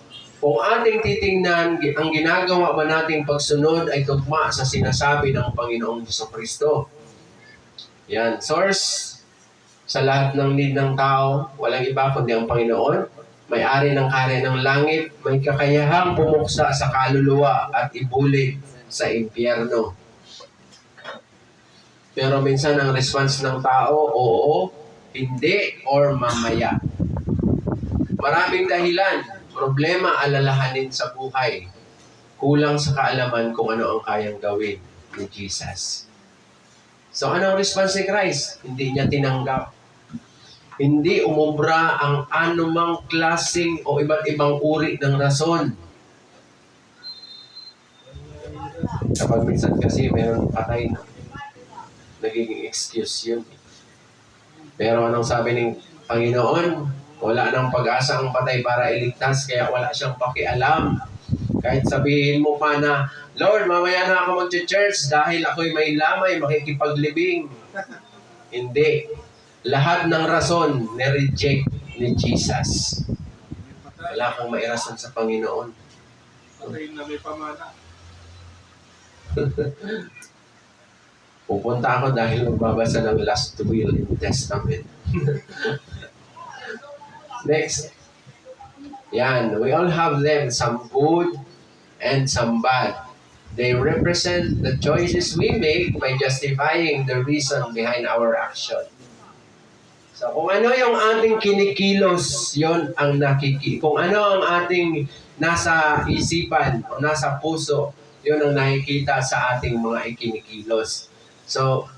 kung ating titingnan, ang ginagawa ba nating pagsunod ay tugma sa sinasabi ng Panginoong Jesucristo. Yan, source sa lahat ng need ng tao, walang iba kundi ang Panginoon. May-ari ng kaharian ng langit, may kakayahang pumuksa sa kaluluwa at ibulit sa impyerno. Pero minsan ang response ng tao, oo, hindi, or mamaya. Maraming dahilan. Problema, alalahanin sa buhay. Kulang sa kaalaman kung ano ang kayang gawin ni Jesus. So, anong response ni Christ? Hindi niya tinanggap. Hindi umubra ang anumang klaseng o iba't ibang uri ng rason. Kapag minsan kasi meron patay na, nagiging excuse yun. Pero anong sabi ng Panginoon? Wala nang pag-asa ang patay para iligtas, kaya wala siyang pakialam. Kahit sabihin mo pa na, Lord, mamaya na ako mag-church dahil ako'y may lamay, makikipaglibing. Hindi. Lahat ng rason, ni-reject ni Jesus. Wala kang mairason sa Panginoon. Patay na may pamana. Pupunta ako dahil magbabasa ng last will in Testament. Next. Yan. We all have them. Some good and some bad. They represent the choices we make by justifying the reason behind our action. So, kung ano yung ating kinikilos, yon ang kung ano ang ating nasa isipan o nasa puso, yun ang nakikita sa ating mga ikinikilos. So,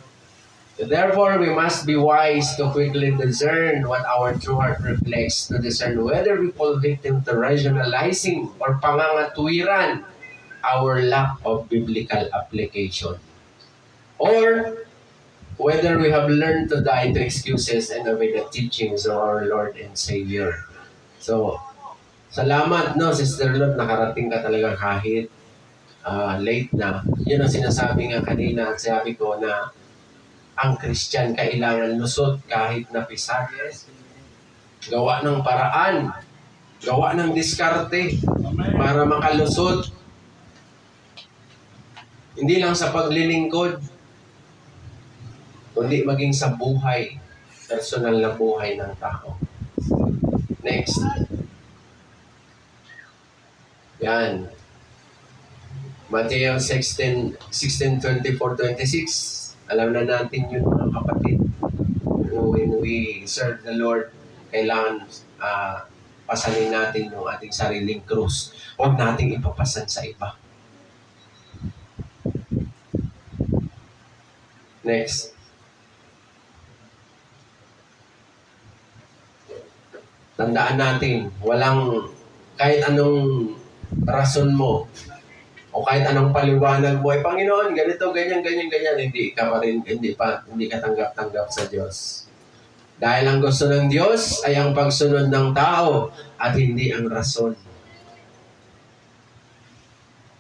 therefore, we must be wise to quickly discern what our true heart reflects, to discern whether we fall victim to rationalizing or pangangatwiran our lack of biblical application. or whether we have learned to die to excuses and obey the teachings of our Lord and Savior. So, salamat, no, Sister Lot, nakarating ka talaga kahit late na. Yun ang sinasabi nga kanina at sabi ko na ang Christian kailangan lusot kahit napisag. Gawa ng paraan, gawa ng diskarte para makalusot. Hindi lang sa paglilingkod, kundi maging sa buhay, personal na buhay ng tao. Next. Yan. Matthew 16:24-26. Alam na natin yun, mga kapatid. When we serve the Lord, kailangan pasanin natin yung ating sariling krus. Huwag nating ipapasan sa iba. Next. Tandaan natin, walang kahit anong rason mo o kahit anong paliwanag mo, Panginoon, ganito, ganyan, hindi ka pa rin, hindi ka tanggap-tanggap sa Diyos. Dahil ang gusto ng Diyos ay ang pagsunod ng tao at hindi ang rason.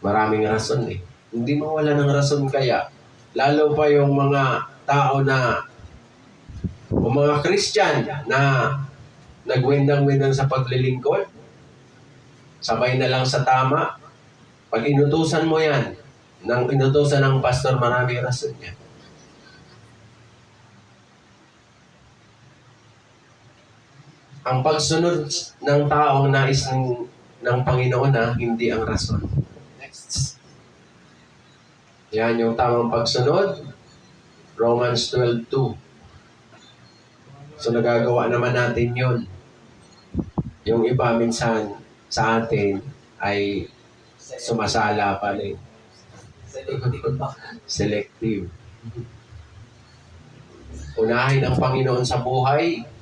Maraming rason eh. Hindi mawala ng rason kaya. Lalo pa yung mga tao na, o mga Christian na nagwindang-windang sa paglilingkod, sabay na lang sa tama. Pag inutusan mo yan, nang inutusan ng pastor, marami rason yan. Ang pagsunod ng taong nais ng Panginoon hindi ang rason. Next. Yan yung tamang pagsunod. Romans 12:2. So nagagawa naman natin yun. Yung iba minsan sa atin ay sumasala pa rin. Selective. Unahin ang Panginoon sa buhay.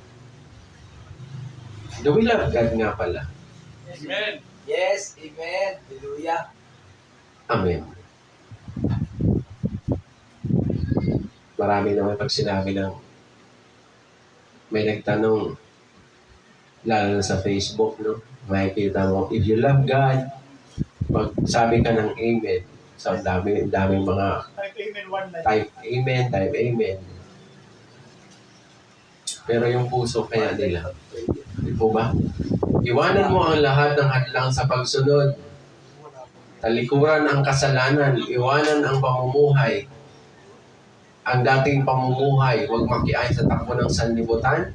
Do we love God nga pala? Amen. Yes, amen. Hallelujah. Amen. Marami naman pag sinabi ng may nagtanong, lalo na sa Facebook, no? Makikita mo, if you love God, pag sabi ka ng amen, so daming mga type amen. Pero yung puso kaya nila, di po ba? Iwanan mo ang lahat ng hadlang sa pagsunod. Talikuran ang kasalanan, iwanan ang pamumuhay. Ang dating pamumuhay, huwag makiayon sa takbo ng sanlibutan,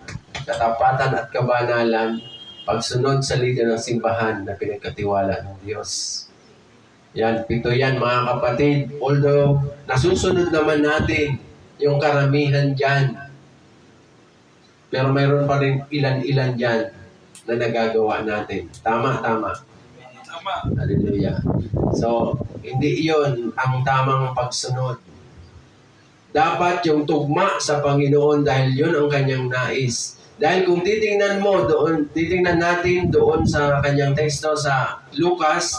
katapatan at kabanalan, pagsunod sa lider ng simbahan na pinagkatiwala ng Diyos. Yan, 7 yan mga kapatid. Although, nasusunod naman natin yung karamihan dyan. Pero mayroon pa rin ilan-ilan dyan na nagagawa natin. Tama. Tama. Hallelujah. So, hindi iyon ang tamang pagsunod. Dapat yung tugma sa Panginoon dahil yun ang kanyang nais. Dahil kung titingnan natin doon sa kanyang teksto sa Lucas,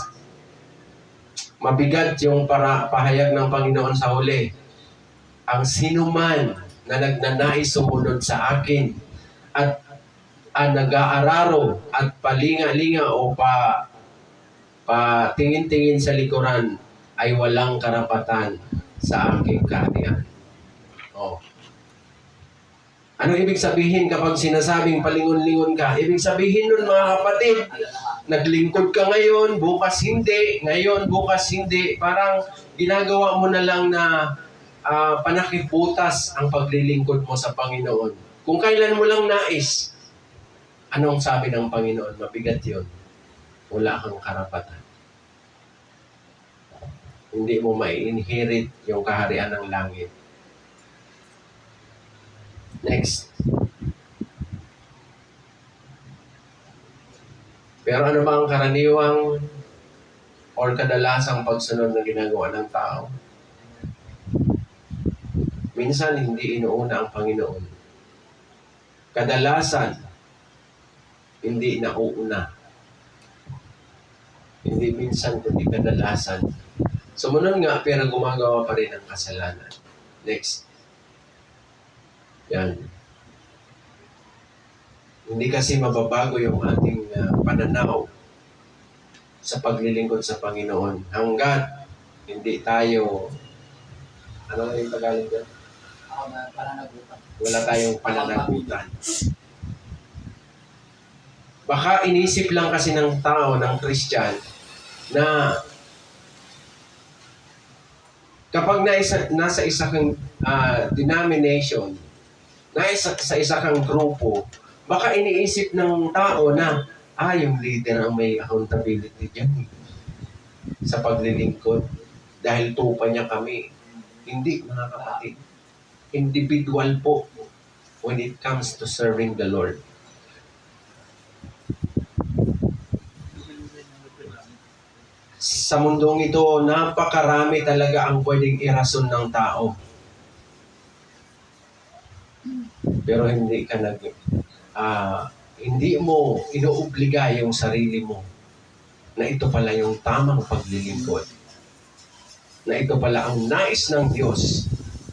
mabigat yung pahayag ng Panginoon sa huli. Ang sinuman na nagnanais sumunod sa akin at nag-aararo at palinga-linga o patingin-tingin sa likuran ay walang karapatan sa aking kaharian. Oh. Ano ibig sabihin kapag sinasabing palingon-lingon ka? Ibig sabihin nun mga kapatid, naglingkod ka ngayon, bukas hindi, Parang ginagawa mo na lang na panakiputas ang paglilingkod mo sa Panginoon. Kung kailan mo lang nais, anong sabi ng Panginoon? Mabigat yun. Wala kang karapatan. Hindi mo mai-inherit yung kaharian ng langit. Next. Pero ano ba ang karaniwang or kadalasang pagsunod na ginagawa ng tao? Minsan hindi inuuna ang Panginoon. Kadalasan, hindi nauuna. Hindi minsan, kundi kadalasan. Sumunod nga, pero gumagawa pa rin ng kasalanan. Next. Yan. Hindi kasi mababago yung ating pananaw sa paglilingkod sa Panginoon hanggat hindi tayo, ano nga yung Tagalog doon? Wala tayong pananagutan. Baka inisip lang kasi ng tao, ng Christian, na kapag nasa isa kang denomination, sa isa kang grupo, baka iniisip ng tao na, yung leader ang may accountability dyan sa paglilingkod dahil tupa niya kami. Hindi, mga kapatid. Individual po when it comes to serving the Lord. Sa mundong ito, napakarami talaga ang pwedeng irason ng tao. Pero hindi mo inuobliga yung sarili mo na ito pala yung tamang paglilingkod. Na ito pala ang nais ng Diyos.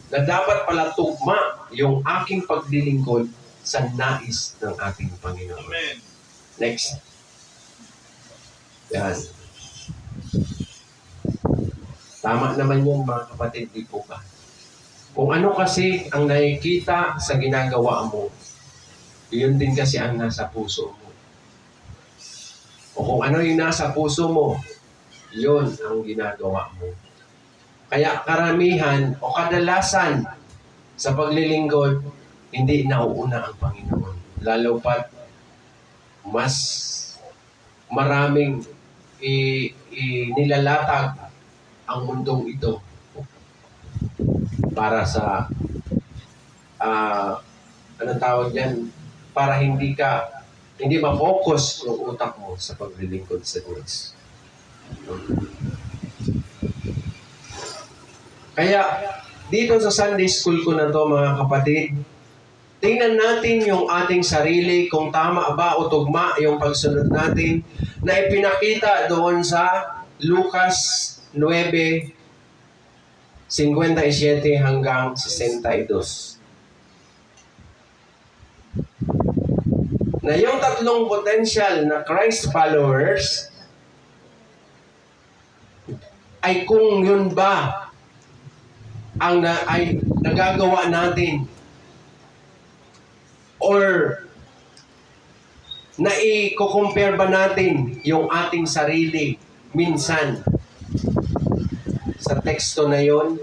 Na dapat pala tugma yung aking paglilingkod sa nais ng ating Panginoon. Amen. Next. Yan. Tama naman yung mga kapatid, di po ba? Kung ano kasi ang nakikita sa ginagawa mo, yun din kasi ang nasa puso mo. O kung ano yung nasa puso mo, yun ang ginagawa mo. Kaya karamihan o kadalasan sa paglilingkod, hindi nauuna ang Panginoon. Lalo pat mas maraming nilalatag ang mundong ito para sa anong tawag dyan, para hindi ma-focus yung utak mo sa paglilingkod sa Diyos. Kaya dito sa Sunday School ko na to, mga kapatid, tingnan natin yung ating sarili kung tama ba o tugma yung pagsunod natin na ipinakita doon sa Lucas 9:57 hanggang 62. Na yung tatlong potential na Christ followers ay kung yun ba ay nagagawa natin or i-compare ba natin yung ating sarili minsan sa teksto na yon?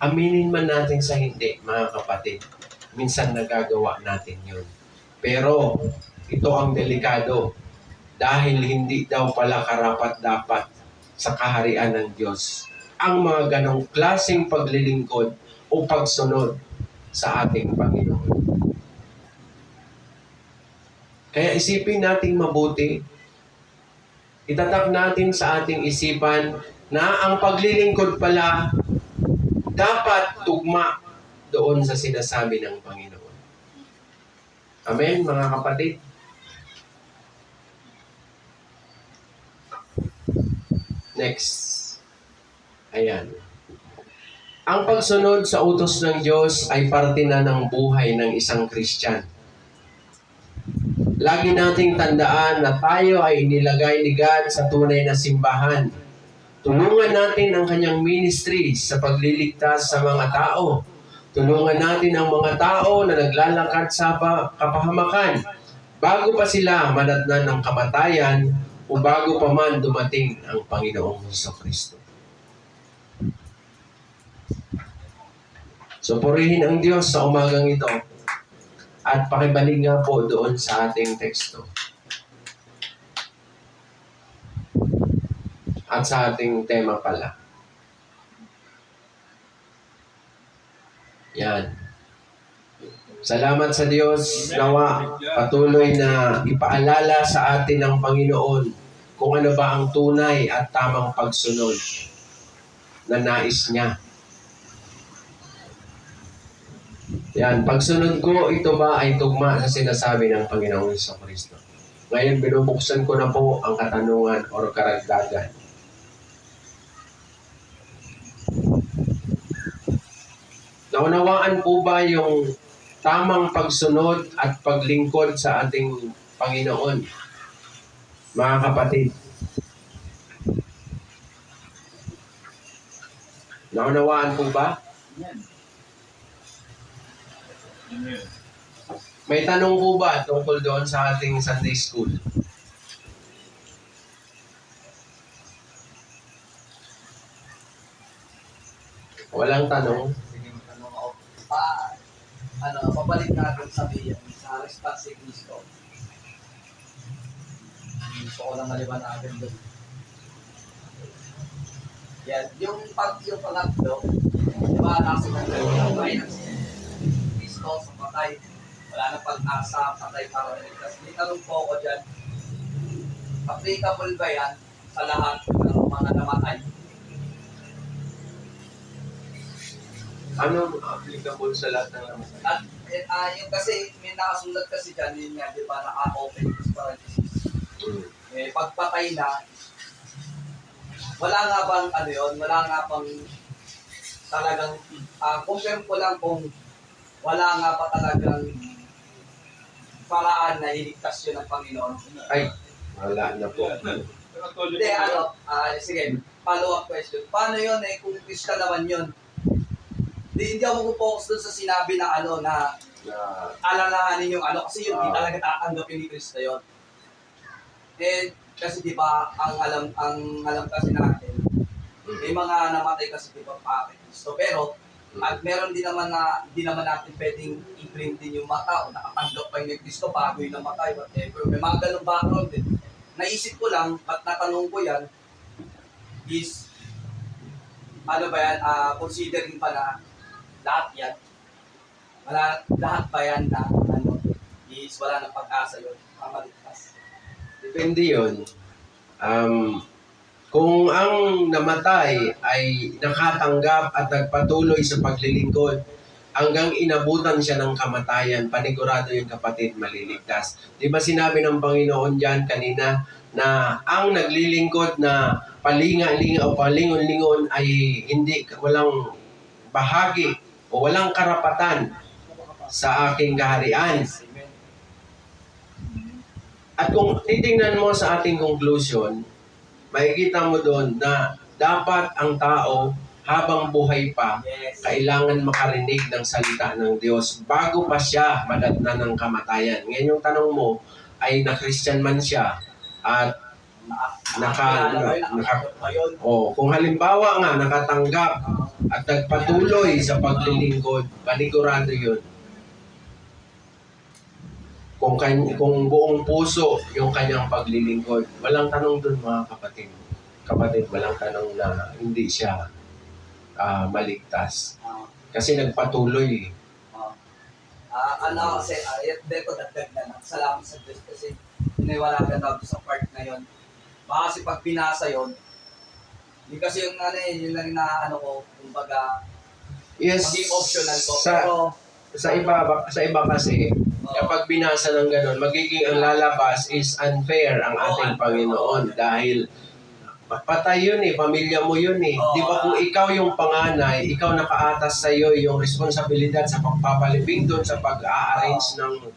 Aminin man natin sa hindi, mga kapatid. Minsan nagagawa natin yun. Pero ito ang delikado dahil hindi daw pala karapat-dapat sa kaharian ng Diyos ang mga ganong klaseng paglilingkod o pagsunod sa ating Panginoon. Kaya isipin natin mabuti, itatak natin sa ating isipan na ang paglilingkod pala dapat tugma doon sa sinasabi ng Panginoon. Amen, mga kapatid? Next. Ayan. Ang pagsunod sa utos ng Diyos ay parte na ng buhay ng isang Christian. Lagi nating tandaan na tayo ay inilagay ni God sa tunay na simbahan. Tulungan natin ang kanyang ministry sa pagliligtas sa mga tao. Tulungan natin ang mga tao na naglalakad sa kapahamakan bago pa sila madatnan ng kamatayan o bago pa man dumating ang Panginoong Jesucristo. So purihin ang Diyos sa umagang ito at pakibalik nga po doon sa ating teksto at sa ating tema pala. Yan. Salamat sa Diyos, nawa patuloy na ipaalala sa atin ng Panginoon kung ano ba ang tunay at tamang pagsunod na nais niya. Yan, pagsunod ko, ito ba ay tugma sa sinasabi ng Panginoong Jesucristo? Ngayon, binubuksan ko na po ang katanungan o karagdagan. Naunawaan po ba yung tamang pagsunod at paglingkod sa ating Panginoon? Mga kapatid, naunawaan po ba? Yan. May tanong po ba tungkol doon sa ating Sunday School? Walang tanong? Sige, tanong ako. Pabalik natin sa Biyang, sa response ni Cristo. Gusto ko lang maliwanagan doon. Yan, yung pangatlo, di ba, nasa nagkakabay ng Cristo sa patay. Wala na pag-asa, patay para maligtas. May tanong po ako dyan, applicable ba yan sa lahat ng mga namatay? Ano applicable sa lahat ng naman? At yung kasi may nakasulat kasi dyan, yun nga, di ba, naka-open this parenthesis. Pagpatay na, wala nga bang ano yun, wala nga bang talagang, confirm ko lang kung wala nga pa talagang paraan na iligtas yun ng Panginoon. Ay, wala na po. Hindi, sige, follow-up question. Paano yun kung Krista naman yun? Hindi ako focus dun sa sinabi na na alalahanin yung kasi yun, di talaga tatanggapin ni Krista yun. Kasi di ba, ang alam kasi natin, may mga namatay kasi di ba pa kay Kristo. Pero, at meron din naman di naman natin pwedeng i-blame din yung mata o nakatanggap pa yung Kristo bago yung namatay, whatever. May mga ganung background din. Naisip ko lang, at natanong ko yan, is, considering pa na lahat yan, lahat ba yan na, is wala nang pag-asa yun, mamaligtas. Depende yun. Kung ang namatay ay nakatanggap at nagpatuloy sa paglilingkod hanggang inabutan siya ng kamatayan, panigurado yung kapatid maliligtas. Di ba sinabi ng Panginoon dyan kanina na ang naglilingkod na palinga-linga o palingon-lingon ay walang bahagi o walang karapatan sa aking kaharian. At kung titingnan mo sa ating conclusion, makikita mo doon na dapat ang tao habang buhay pa, kailangan makarinig ng salita ng Diyos bago pa siya madatnan ng kamatayan. Ngayon yung tanong mo ay na-Christian man siya at kung halimbawa nga nakatanggap at nagpatuloy sa paglilingkod, panigurado yun. Kung buong puso yung kanyang paglilingkod, walang tanong dun mga kapatid. Kapatid, walang tanong na hindi siya maligtas. Kasi nagpatuloy. Dito dagdag na lang. Salamat sa Diyos kasi iniwalagan daw sa part na yun. Baka kasi pag pinasa yun, hindi kasi yung yun lang na ko, kumbaga, Yes, maging optional ko. sa iba kasi, kapag binasa ng gano'n, magiging ang lalabas is unfair ang ating Panginoon dahil patay yun pamilya mo yun Di ba kung ikaw yung panganay, ikaw nakaatas sa iyo yung responsibilidad sa pagpapalibing doon, sa pag-a-arrange ng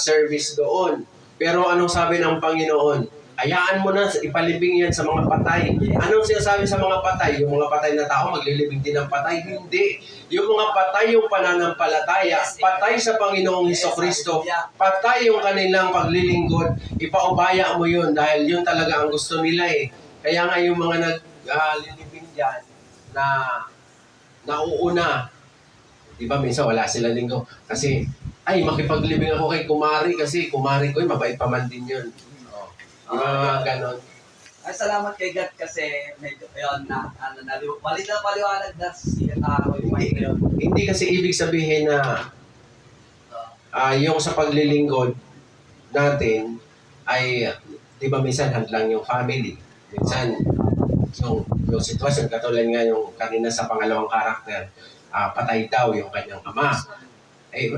service doon. Pero anong sabi ng Panginoon? Hayaan mo na, ipalibing yan sa mga patay. Anong sinasabi sa mga patay? Yung mga patay na tao, maglilibing din ng patay? Hindi. Yung mga patay, yung pananampalataya, patay sa Panginoong Hesukristo, patay yung kanilang paglilingkod, ipaubaya mo yun dahil yun talaga ang gusto nila Kaya nga yung mga naglilibing dyan na nauuna, di ba minsan wala sila linggo. Kasi, makipaglibing ako kay kumari kasi kumari ko mabait pa man din yun. Ganon. Ay, salamat kay God kasi medyo yun paliwanag na siya yung mind yun. Hindi kasi ibig sabihin na yung sa paglilingkod natin ay, di ba minsan hadlang yung family. Minsan, yung sitwasyon, katulad nga yung kanina sa pangalawang karakter, patay daw yung kanyang ama.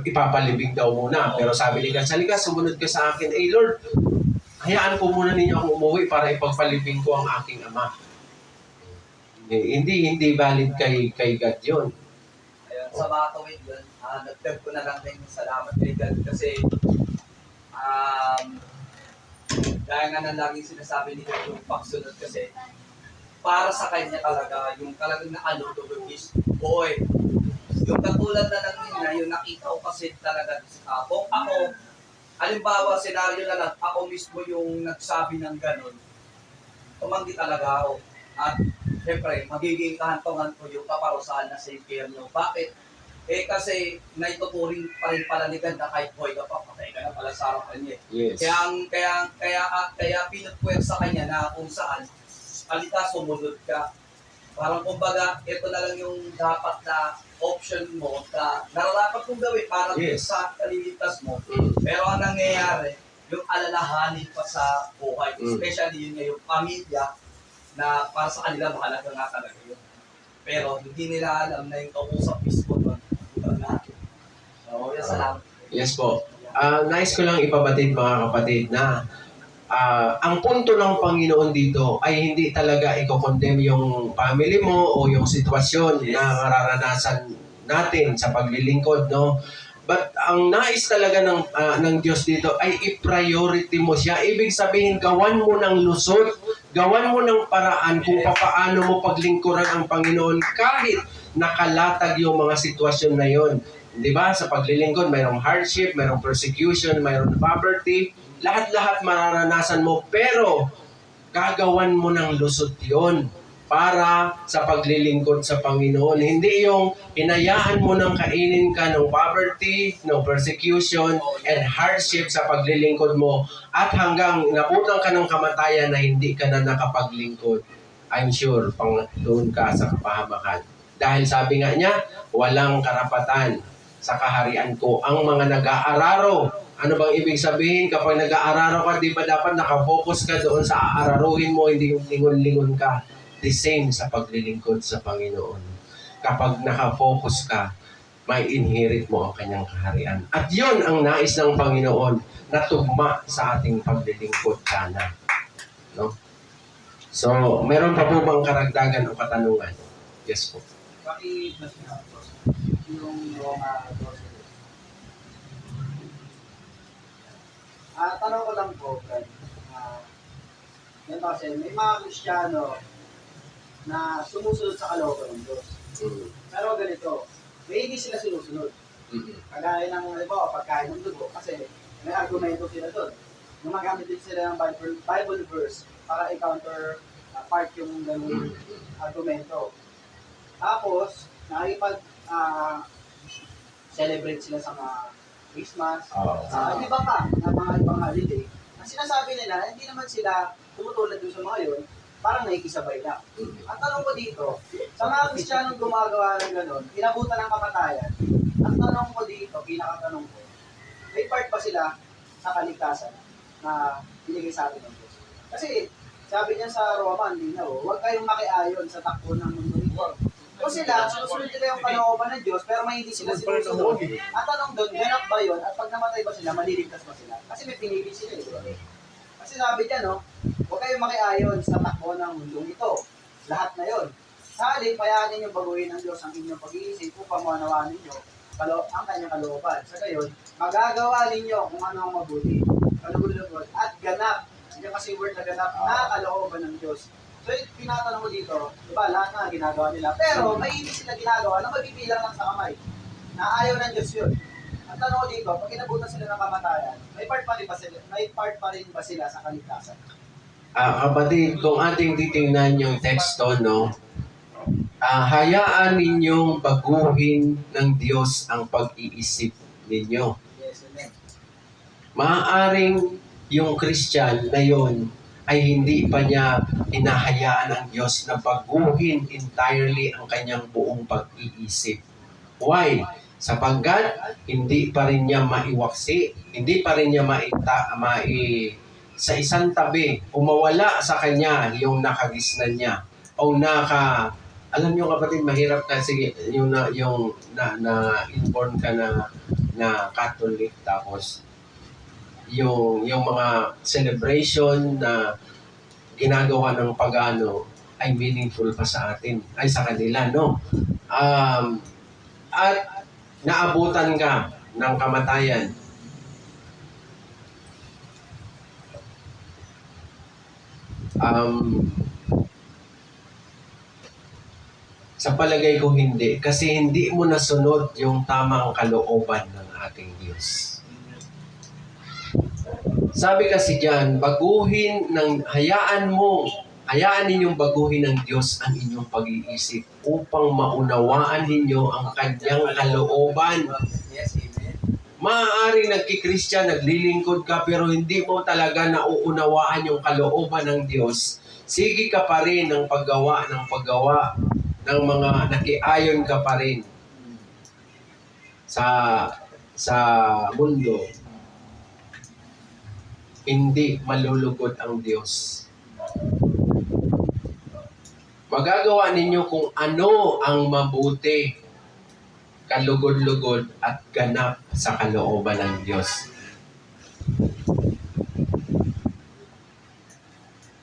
Ipapalibing daw muna. Pero sabi ni God, salika, sumunod ka sa akin. Lord, hayaan po muna ninyo akong umuwi para ipagpalibing ko ang aking ama. Hindi valid kay God yun. sa Batawid yun, nagdag ko na lang din yung salamat kay God kasi dahil nga na laging sinasabi ni God yung pagsunod kasi para sa kanya talaga, yung talagang nakaluto is boy. Yung katulad na lang yun na, yung nakita ko kasi talaga kung ako, halimbawa, senaryo na lang, ako mismo yung nagsabi ng ganun, tumanggi talaga ako. At syempre, magiging kahantungan ko yung kaparusahan na sa impyerno. Bakit? Kasi naituturing pa rin pala ni God na kahit boy ka pa, patay ka na pala sa harapan niya. Yes. Kaya pinutpuwer sa kanya na kung saan, alita sumunod ka. Parang kumbaga, ito na lang yung dapat na option mo na nararapat mong gawin para Yes. sa kaliligtas mo. Pero ang nangyayari, yung alalahanin pa sa buhay, especially yun nga yung pamilya, na para sa kanila mahalaga nga talaga yun. Pero hindi nila alam na yung kausap mismo doon. So, yan salamat. Yes po. Nais ko lang ipabatid mga kapatid na ang punto ng Panginoon dito ay hindi talaga i-condemn yung family mo o yung sitwasyon na mararanasan natin sa paglilingkod, no? But ang nais talaga ng Diyos dito ay i-priority mo siya. Ibig sabihin, gawan mo ng lusot, gawan mo ng paraan kung paano mo paglingkuran ang Panginoon kahit nakalatag yung mga sitwasyon na yon. Di ba? Sa paglilingkod, mayroong hardship, mayroong persecution, mayroong poverty. Lahat-lahat mararanasan mo, pero gagawan mo ng lusot yon para sa paglilingkod sa Panginoon. Hindi yung hinayaan mo ng kainin ka ng poverty, ng persecution, and hardship sa paglilingkod mo at hanggang nabutan ka ng kamatayan na hindi ka na nakapaglingkod. I'm sure, doon ka sa kapahamakan. Dahil sabi nga niya, walang karapatan sa kaharian ko ang mga nag-aararo. Ano bang ibig sabihin? Kapag nag-aararo ka, di ba dapat nakafocus ka doon sa aararuhin mo, hindi yung lingon-lingon ka. The same sa paglilingkod sa Panginoon. Kapag nakafocus ka, may inherit mo ang kanyang kaharian. At yun ang nais ng Panginoon na tugma sa ating paglilingkod sana. No? So, meron pa po bang karagdagan o katanungan? Yes po. Bakit mas yung Roma 12? Tanong ko lang po, Brad. Ganito kasi, may mga Kristiyano na sumusunod sa kalooban ng Diyos. Pero ganito, may hindi sila sinusunod. Kagaya ng, halimbawa, pagkain ng dugo, kasi may argumento sila doon. Gumagamit din sila ng Bible verse para i-counter part yung ganung argumento. Tapos, celebrate sila sa mga Christmas, sa iba pa, na mga ibang holiday. Ang sinasabi nila, hindi naman sila tumutulad doon sa mga yun, parang nakikisabay lang. Ang tanong ko dito, sa mga Kristiyanong gumagawa ng gano'n, inabutan ng kamatayan, ang tanong ko dito, pinakatanong ko, may part pa sila sa kaligtasan na binigay sa atin ng Diyos. Kasi, sabi niya sa Roma, hindi na, huwag kayong makiayon sa takbo ng mundo nito. Kung sila, susunod nila yung kalooban ng Diyos, pero may hindi sila sinusunod. Ang tanong doon, ganap ba yun? At pag namatay ba sila, maliligtas ba sila? Kasi may pinili sila. Kasi sabi niya, no, huwag kayong makiayon sa takbo ng mundong ito. Lahat na yon. Sa halip, payanin yung baguhin ng Diyos ang inyong pag-iisip upang maunawaan ninyo ang kanyang kalooban. Sa gayon, magagawa ninyo kung ano ang mabuti, kalugod-lugod, at ganap. Hindi kasi word na ganap na kalooban ng Diyos. So, tinatanong mo dito, diba, lahat na ginagawa nila. Pero, may hindi sila ginagawa na mabibilang lang sa kamay. Na ayaw ng Diyos yun. Ang tanong ko dito, pag inabutan sila ng kamatayan, may part pa rin ba sila sa kaligtasan? Kapatid, kung ating titingnan yung teksto, no, hayaan ninyong baguhin ng Diyos ang pag-iisip ninyo. Yes, amen. Maaaring yung Christian na yon ay hindi pa niya hinahayaan ng Diyos na baguhin entirely ang kanyang buong pag-iisip. Why? Sapagkat hindi pa rin niya maiwaksi, hindi pa rin niya sa isang tabi, umawala sa kanya yung nakagisnan niya o alam niyo kapatid, mahirap kasi yung na-inform ka na Catholic tapos yung mga celebration na ginagawa ng pagano ay meaningful pa sa atin, ay sa kanila, no? at naabutan ka ng kamatayan, sa palagay ko hindi. Kasi hindi mo nasunod yung tamang kalooban ng ating Diyos. Sabi kasi diyan, hayaan ninyong baguhin ng Diyos ang inyong pag-iisip upang maunawaan ninyo ang kanyang kalooban. Yes, amen. Maaaring nagkikristiyan, naglilingkod ka, pero hindi mo talaga nauunawaan yung kalooban ng Diyos. Sige ka pa rin ng paggawa ng mga nakiayon ka pa rin sa mundo. Hindi malulugod ang Diyos. Magagawa ninyo kung ano ang mabuti, kalugod-lugod at ganap sa kalooban ng Diyos.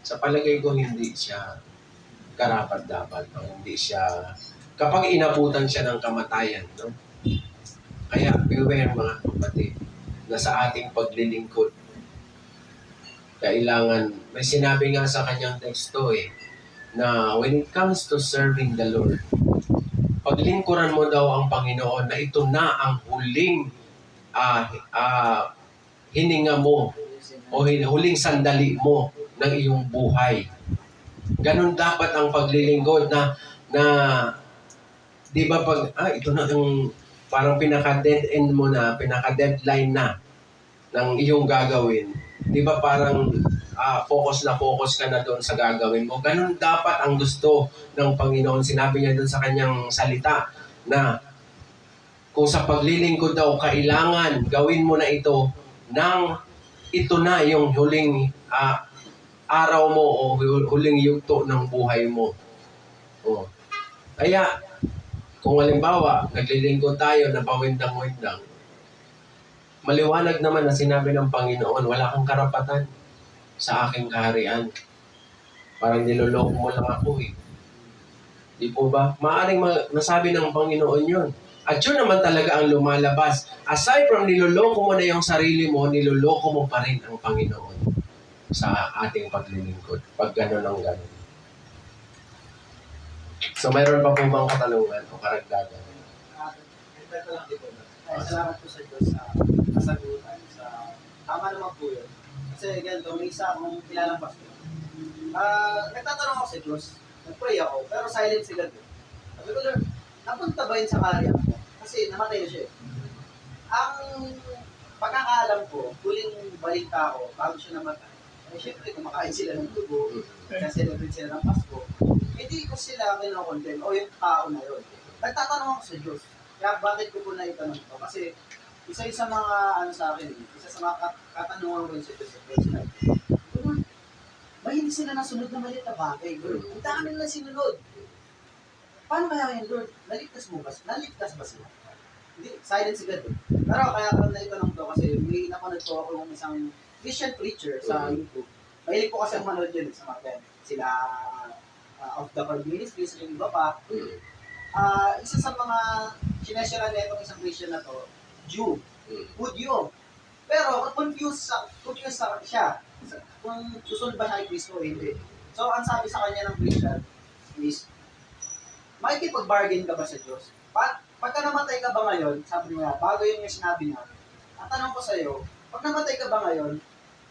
Sa palagay ko, hindi siya karapat-dapat. Hindi siya, kapag inabutan siya ng kamatayan, no? Kaya, beware mga kapatid, na sa ating paglilingkod, kailangan, may sinabi nga sa kanyang teksto na when it comes to serving the Lord, paglingkuran mo daw ang Panginoon na ito na ang huling hininga mo o huling sandali mo ng iyong buhay. Ganon dapat ang paglilingkod na di ba ito na yung parang pinaka-dead end mo na, pinaka-deadline na ng iyong gagawin. Di ba parang focus ka na doon sa gagawin mo. Ganon dapat ang gusto ng Panginoon. Sinabi niya doon sa kanyang salita na kung sa paglilingkod daw, kailangan gawin mo na ito nang ito na yung huling araw mo o huling yugto ng buhay mo. O. Kaya, kung halimbawa, naglilingkod tayo na pawindang-windang, maliwanag naman na sinabi ng Panginoon, wala kang karapatan sa aking kaharian. Parang niloloko mo lang ako Di po ba? Maaring nasabi ng Panginoon yun. At yun naman talaga ang lumalabas. Aside from niloloko mo na yung sarili mo, niloloko mo pa rin ang Panginoon sa ating paglilingkod. Pag gano'n ang gano'n. So, mayroon pa po bang katanungan o karagdagan? Ito lang dito. Salamat po sa Diyos sa kasagutan. Tama naman po yun. Kasi ganito, may isa akong kilalang pastor. Nagtatanong ako sa Diyos. Nag-pray ako, pero silent sila doon. Sabi ko, Lord, napunta ba yun sa karya ko? Kasi namatay na siya Ang pagkakaalam ko, huling balita ko, bago siya namatay, syempre kumakain sila ng dugo, celebrate sila ng Pasko, hindi ko sila kinokondem o yung tao na yun. Nagtatanong ako sa Diyos. Kaya bakit ko po na itanong ito? Kasi isa sa mga sa akin, isa sa mga katanungan ko sa Diyos. Hindi sila nasunod na maliit na bagay, Lord. Ang dami nila sinunod. Paano kaya yun, Lord? Naligtas ba sila? Hindi, silent si God. Pero kaya ko na itanong to kasi may napanood ko ako yung isang Christian preacher sa YouTube. Mahilig ko kasi ang manood yun sa mga sila of the Court Ministries, yung iba pa. Isa sa mga sinashare na itong isang Christian na to, Jew. Hudyo. Pero confused siya kung susunod ba siya kay Kristo o hindi. So, ang sabi sa kanya ng Christian is, makikipag-bargain ka ba sa Diyos? Pagka namatay ka ba ngayon, sabi niya, bago yun yung sinabi niya, ang tanong ko sa'yo, pag namatay ka ba ngayon,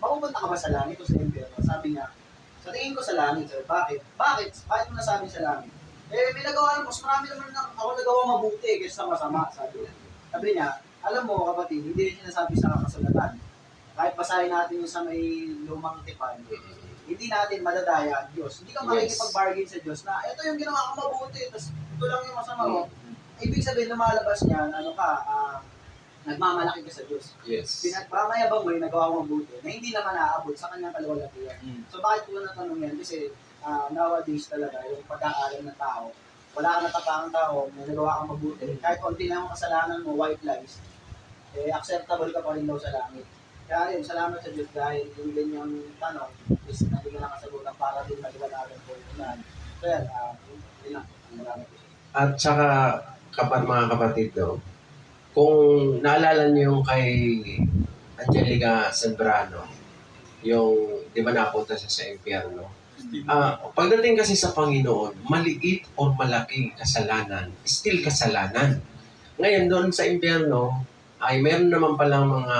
mapupunta ka ba sa langit o sa impyerno? Sabi niya, sa tingin ko sa langit, sir. Bakit? Bakit mo nasabi sa langit? May nagawa mas marami naman ako nagawa mabuti kaysa sa masama, sabi niya. Sabi niya, alam mo kapatid, hindi rin sinasabi sa kasulatan. Kahit basahin natin yung sa may lumang tipan, hindi natin madadaya ang Diyos. Hindi ka makikipag-bargain sa Diyos na ito yung ginawa ko mabuti, tapos ito lang yung masama mo. Ibig sabihin, lumalabas niyan, nagmamalaki ka sa Diyos. Yes. Pinamayabang mo yung nagawa mo mabuti na hindi naman naaabot sa kanyang kaluwalhatian. So bakit ko natanong yan? Kasi nowadays talaga, yung pagkakaalam ng tao, wala kang natapakang tao, may nagawa kang mabuti. Kahit konti lang ang kasalanan mo, white lies, acceptable ka pa rin daw sa langit. Kaya yun, salamat sa Diyos dahil yung ganyang tanong is nabigyan ng kasagutan para din maliwanagan po yung ulan. So yan, yun lang. Marami po. At saka, mga kapatid, no, kung naalala niyo yung kay Angelica Sembrano, yung, di ba napunta siya sa impyerno? Pagdating kasi sa Panginoon, maliit o malaking kasalanan, still kasalanan. Ngayon, doon sa impyerno, ay meron naman palang mga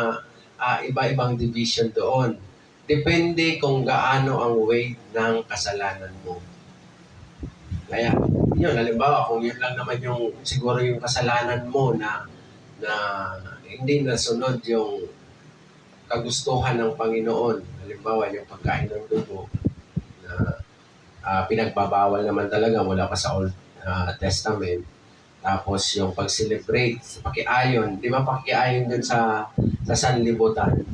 iba-ibang division doon. Depende kung gaano ang weight ng kasalanan mo. Kaya, yun, halimbawa, kung yun lang naman yung, siguro yung kasalanan mo na hindi nasunod yung kagustuhan ng Panginoon. Halimbawa, yung pagkain ng dugo na pinagbabawal naman talaga mula pa sa Old Testament. Tapos yung pag-celebrate, pakiayon, di ba pakiayon dun sa sanlibutan?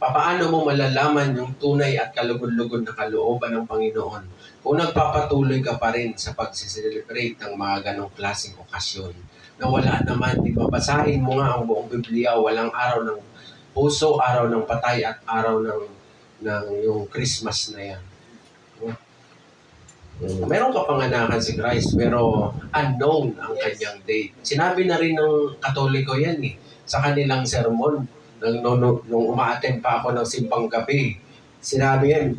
Paano mo malalaman yung tunay at kalugod-lugod na kalooban ng Panginoon kung nagpapatuloy ka pa rin sa pag-celebrate ng mga ganong klaseng okasyon? Na wala naman, di ba? Basahin mo nga ang buong Biblia, walang araw ng puso, araw ng patay, at araw ng yung Christmas na yan. Meron kapanganakan si Christ, pero unknown ang kanyang date. Sinabi na rin ng Katoliko yan sa kanilang sermon. Nung umaattend pa ako ng simbang gabi, sinabi yan,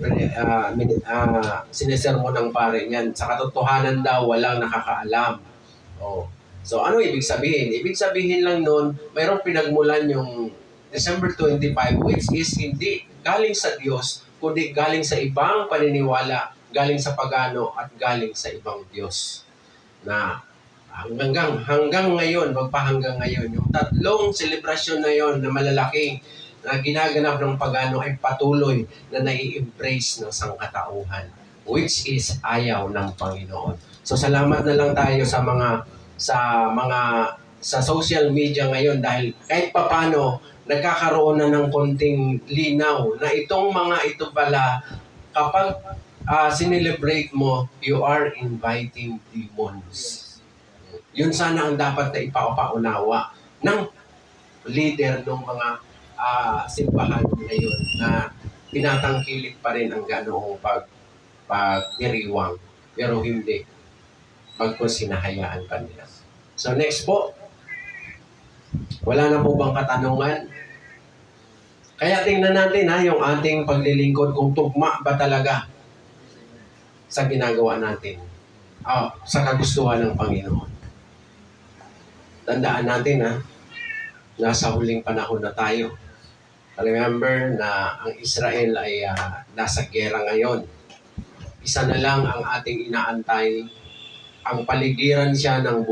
sinesermon ng pare niyan. Sa katotohanan daw, walang nakakaalam. So ano ibig sabihin? Ibig sabihin lang nun, mayroong pinagmulan yung December 25, which is hindi galing sa Diyos, kundi galing sa ibang paniniwala, galing sa pagano at galing sa ibang Diyos. Na hanggang ngayon, magpahanggang ngayon, yung tatlong selebrasyon na yon na malalaki na ginaganap ng pagano ay patuloy na nai-embrace ng sangkatauhan, which is ayaw ng Panginoon. So salamat na lang tayo sa social media ngayon dahil kahit papano nagkakaroon na ng konting linaw na itong mga ito pala kapag sinelebrate mo, you are inviting demons. Yun sana ang dapat na ipapaunawa ng leader ng mga simbahan ngayon na tinatangkilik pa rin ang ganoong pagdiriwang. Pero hindi. Pagkos hinahayaan pa nila. So next po, wala na po bang katanungan? Kaya tingnan natin yung ating paglilingkod kung tugma ba talaga sa ginagawa natin sa kagustuhan ng Panginoon. Tandaan natin nasa huling panahon na tayo. Remember na ang Israel ay nasa gera ngayon. Isa na lang ang ating inaantay, ang paligiran siya ng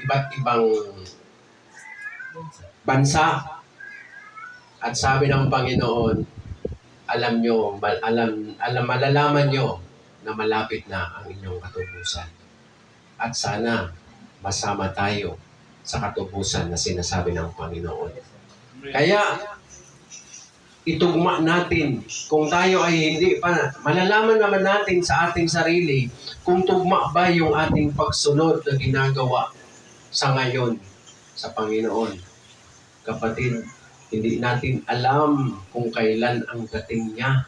iba't ibang bansa. At sabi ng Panginoon, malalaman nyo na malapit na ang inyong katubusan. At sana masama tayo sa katubusan na sinasabi ng Panginoon. Kaya itugma natin kung tayo ay hindi pa, malalaman naman natin sa ating sarili kung tugma ba yung ating pagsunod na ginagawa sa ngayon sa Panginoon. Kapatid, hindi natin alam kung kailan ang dating niya.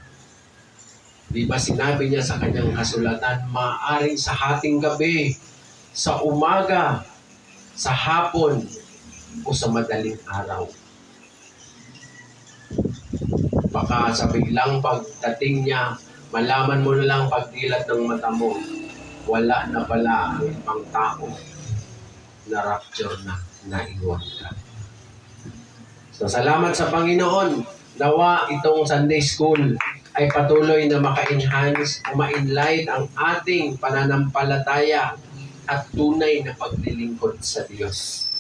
Di ba sinabi niya sa kanyang kasulatan, maaaring sa hating gabi, sa umaga, sa hapon, o sa madaling araw. Baka sa biglang pagdating niya, malaman mo na lang pagdilat ng mata mo, wala na pala ang ibang tao na rapture na naiwan ka. So salamat sa Panginoon. Nawa itong Sunday School ay patuloy na maka-enhance o ma-enlight ang ating pananampalataya at tunay na paglilingkod sa Diyos.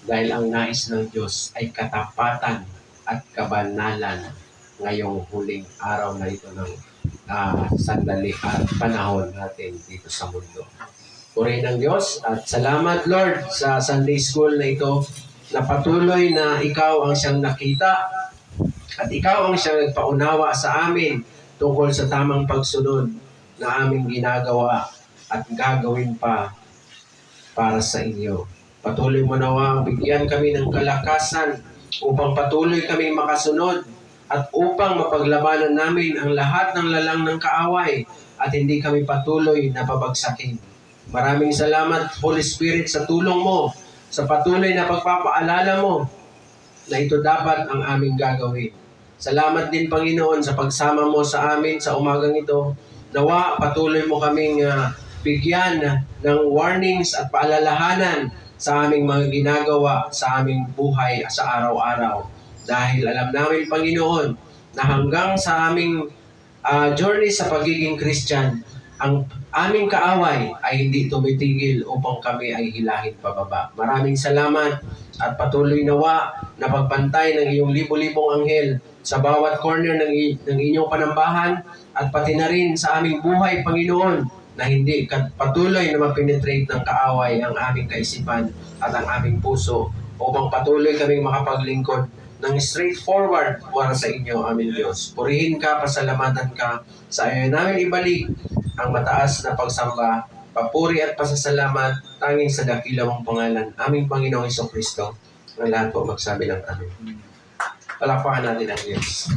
Dahil ang nais ng Diyos ay katapatan at kabanalan ngayong huling araw na ito ng sandali at panahon natin dito sa mundo. Purihin ng Diyos at salamat Lord sa Sunday School na ito na patuloy na ikaw ang siyang nakita at ikaw ang siyang nagpaunawa sa amin tungkol sa tamang pagsunod na aming ginagawa at gagawin pa para sa inyo. Patuloy mo nawang bigyan kami ng kalakasan upang patuloy kami makasunod at upang mapaglabanan namin ang lahat ng lalang ng kaaway at hindi kami patuloy na pabagsakin Maraming salamat, Holy Spirit, sa tulong mo, sa patuloy na pagpapaalala mo na ito dapat ang aming gagawin. Salamat din, Panginoon, sa pagsama mo sa amin sa umagang ito. Nawa, patuloy mo kaming bigyan ng warnings at paalalahanan sa aming mga ginagawa sa aming buhay sa araw-araw. Dahil alam namin, Panginoon, na hanggang sa aming journey sa pagiging Christian, ang aming kaaway ay hindi tumitigil upang kami ay hilahin pababa. Maraming salamat at patuloy nawa na pagbantay ng iyong libo-libong anghel sa bawat corner ng inyong panambahan at pati na rin sa aming buhay, Panginoon, na hindi patuloy na mapenetrate ng kaaway ang aming kaisipan at ang aming puso upang patuloy kaming makapaglingkod ng straightforward para sa inyo, aming Diyos. Purihin ka, pasalamatan ka, sa iyo namin ibalik ang mataas na pagsamba, papuri at pasasalamat tanging sa dakilang pangalan, aming Panginoong Hesus Kristo. Ang lahat po magsabi ng amin. Palakpakan natin ang Diyos.